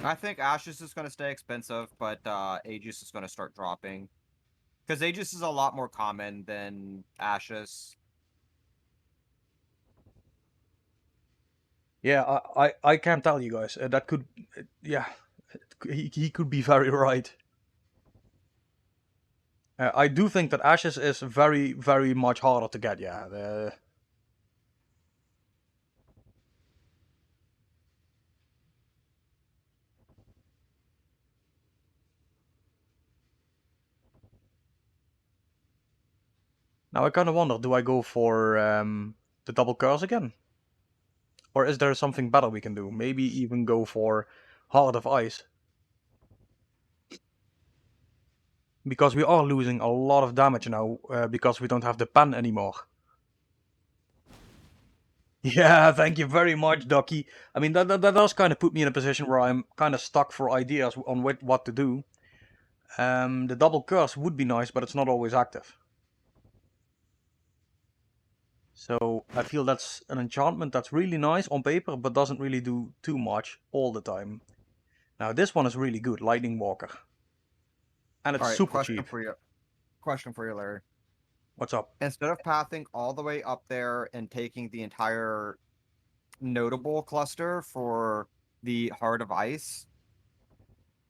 I think Ashes is going to stay expensive, but Aegis is going to start dropping. Because Aegis is a lot more common than Ashes. Yeah, I can't tell you guys. That could... yeah, he could be very right. I do think that Ashes is very, very much harder to get, yeah. Now I kind of wonder, do I go for the double curse again? Or is there something better we can do? Maybe even go for Heart of Ice. Because we are losing a lot of damage now, because we don't have the pen anymore. Yeah, thank you very much, Ducky. I mean, that does kind of put me in a position where I'm kind of stuck for ideas on what to do. The double curse would be nice, but it's not always active. So I feel that's an enchantment that's really nice on paper, but doesn't really do too much all the time. Now this one is really good, Lightning Walker. And it's All right, super question cheap. for you. Question for you, Larry. What's up? Instead of pathing all the way up there and taking the entire notable cluster for the Heart of Ice,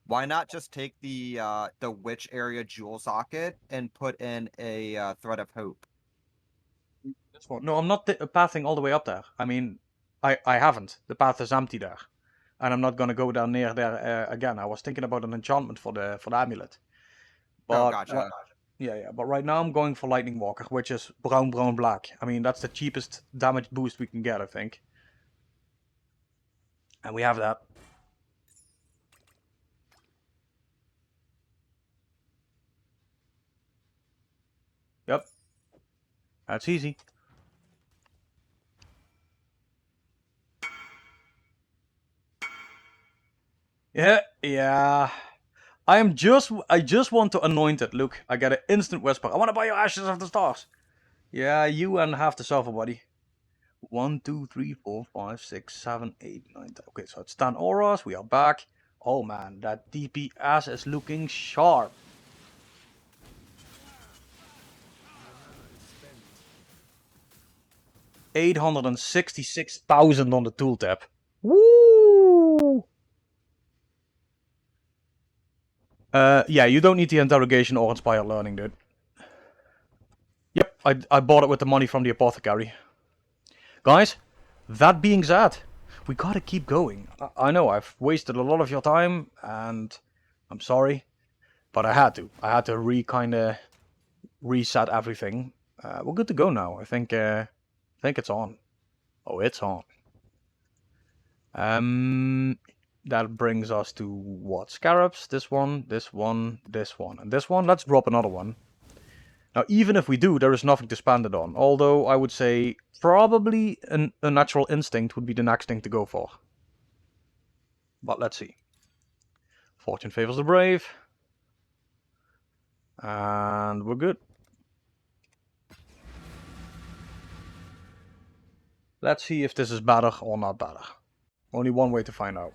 why not just take the Witch area jewel socket and put in a Thread of Hope? This one. No, I'm not pathing all the way up there. I mean, I haven't. The path is empty there. And I'm not gonna go down near there again. I was thinking about an enchantment for the amulet. But, Oh, gotcha. yeah. But right now I'm going for Lightning Walker, which is brown, brown, black. I mean, that's the cheapest damage boost we can get, I think. And we have that. Yep. That's easy. Yeah. I just want to anoint it. Look, I get an instant whisper. I want to buy your Ashes of the Stars. Yeah, you and half the server, buddy. 1, 2, 3, 4, 5, 6, 7, 8, 9, 10. Okay, so it's 10 auras. We are back. Oh man, that DPS is looking sharp. 866,000 on the tooltip. Woo! Yeah, you don't need the interrogation or inspired learning, dude. Yep, I bought it with the money from the Apothecary. Guys, that being said, we gotta keep going. I know I've wasted a lot of your time, and I'm sorry, but I had to. I had to kinda reset everything. We're good to go now. I think it's on. Oh, it's on. That brings us to what? Scarabs, this one, this one, this one, and this one. Let's drop another one. Now, even if we do, there is nothing to spend it on. Although, I would say probably a natural instinct would be the next thing to go for. But let's see. Fortune favors the brave. And we're good. Let's see if this is better or not better. Only one way to find out.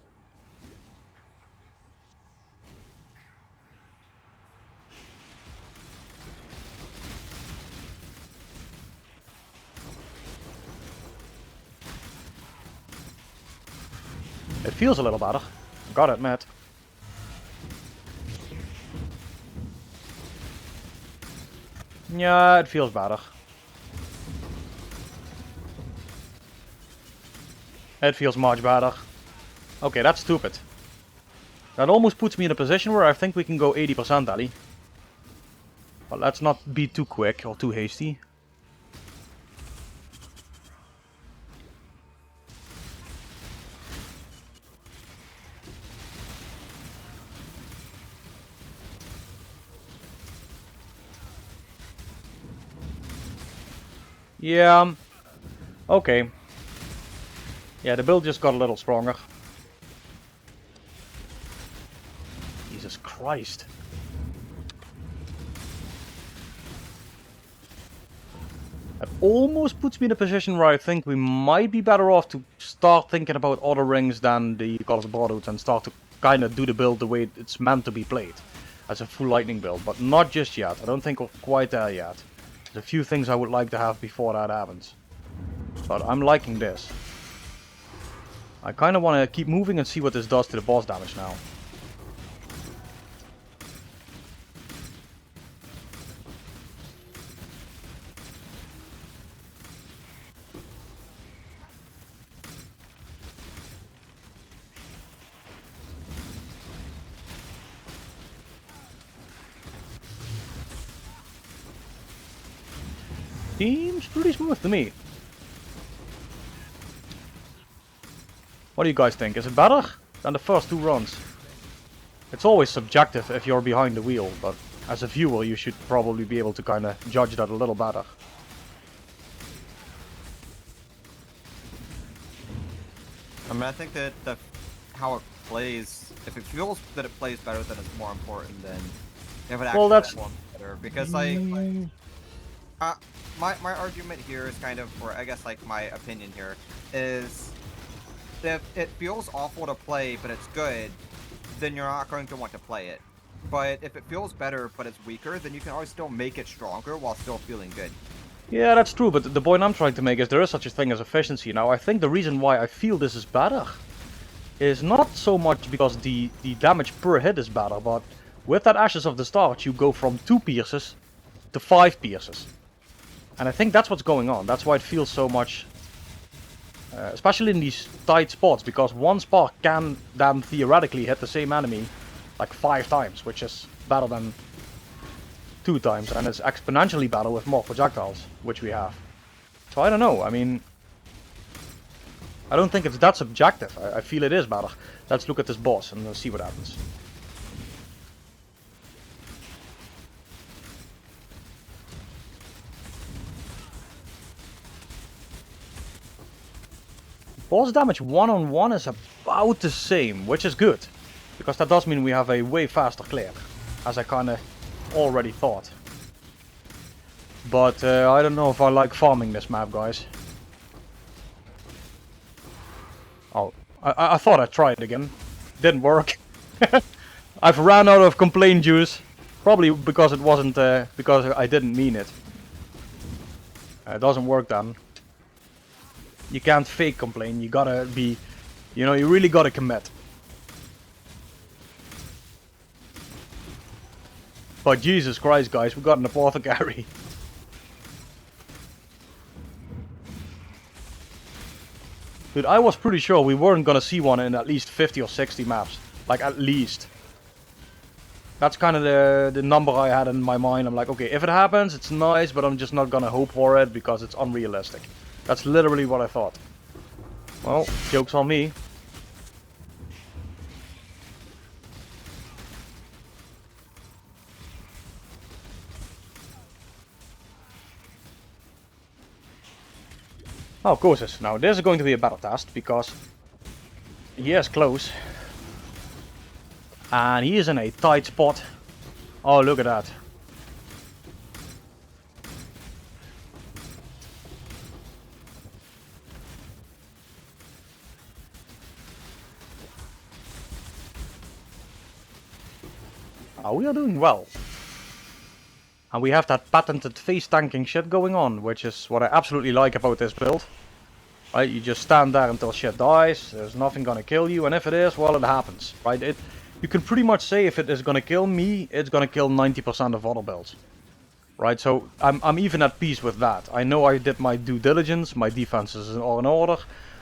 It feels a little better, gotta admit. Yeah, it feels better. It feels much better. Okay, that's stupid. That almost puts me in a position where I think we can go 80%, Ali. But let's not be too quick or too hasty. Yeah. Okay. Yeah, the build just got a little stronger. Jesus Christ. It almost puts me in a position where I think we might be better off to start thinking about other rings than the Goddess of Brotherhood and start to kind of do the build the way it's meant to be played. As a full lightning build, but not just yet. I don't think we're quite there yet. There's a few things I would like to have before that happens. But I'm liking this. I kind of want to keep moving and see what this does to the boss damage now. Seems pretty smooth to me. What do you guys think? Is it better than the first two runs? It's always subjective if you're behind the wheel, but as a viewer you should probably be able to kind of judge that a little better. I mean, I think that how it plays, if it feels that it plays better, then it's more important than if it actually performs better. Because like, my argument here is kind of, or I guess like my opinion here is, if it feels awful to play but it's good, then you're not going to want to play it. But if it feels better but it's weaker, then you can always still make it stronger while still feeling good. Yeah, that's true, but the point I'm trying to make is there is such a thing as efficiency. Now, I think the reason why I feel this is better is not so much because the damage per hit is better, but with that Ashes of the Stars you go from 2 pierces to 5 pierces. And I think that's what's going on. That's why it feels so much... especially in these tight spots, because one spark can then theoretically hit the same enemy like 5 times, which is better than 2 times, and it's exponentially better with more projectiles, which we have. So I don't know, I mean... I don't think it's that subjective. I feel it is better. Let's look at this boss and see what happens. Boss damage one-on-one is about the same, which is good. Because that does mean we have a way faster clear. As I kinda already thought. But I don't know if I like farming this map, guys. Oh, I thought I'd try it again. Didn't work. I've ran out of complaint juice. Probably because it wasn't, because I didn't mean it. It doesn't work then. You can't fake complain, you gotta be, you know, you really gotta commit. But Jesus Christ, guys, we got an Apothecary. Dude, I was pretty sure we weren't gonna see one in at least 50 or 60 maps. Like, at least. That's kind of the number I had in my mind. I'm like, okay, if it happens, it's nice, but I'm just not gonna hope for it because it's unrealistic. That's literally what I thought. Well, joke's on me. Oh, of course. Now, this is going to be a better test because he is close. And he is in a tight spot. Oh, look at that. Oh, we are doing well. And we have that patented face tanking shit going on, which is what I absolutely like about this build. Right, you just stand there until shit dies, there's nothing gonna kill you, and if it is, well, it happens. Right, you can pretty much say if it is gonna kill me, it's gonna kill 90% of other builds. Right, so I'm even at peace with that. I know I did my due diligence, my defenses are in order.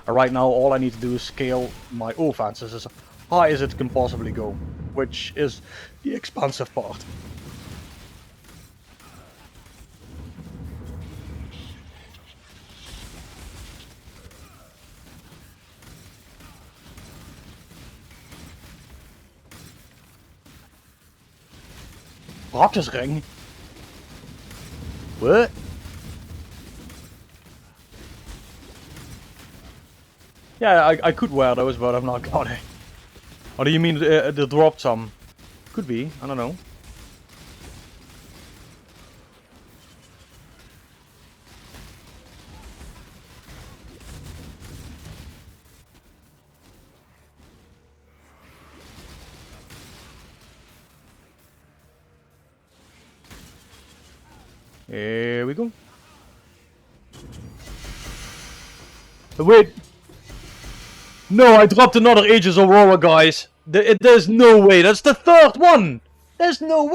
And right now all I need to do is scale my offenses as high as it can possibly go. Which is the expensive part. Raptors ring? What? Yeah, I could wear those, but I'm not gonna. Or do you mean they dropped some? Could be, I don't know. Here we go. Wait. No, I dropped another Aegis Aurora, guys. There's no way. That's the 3rd one. There's no way.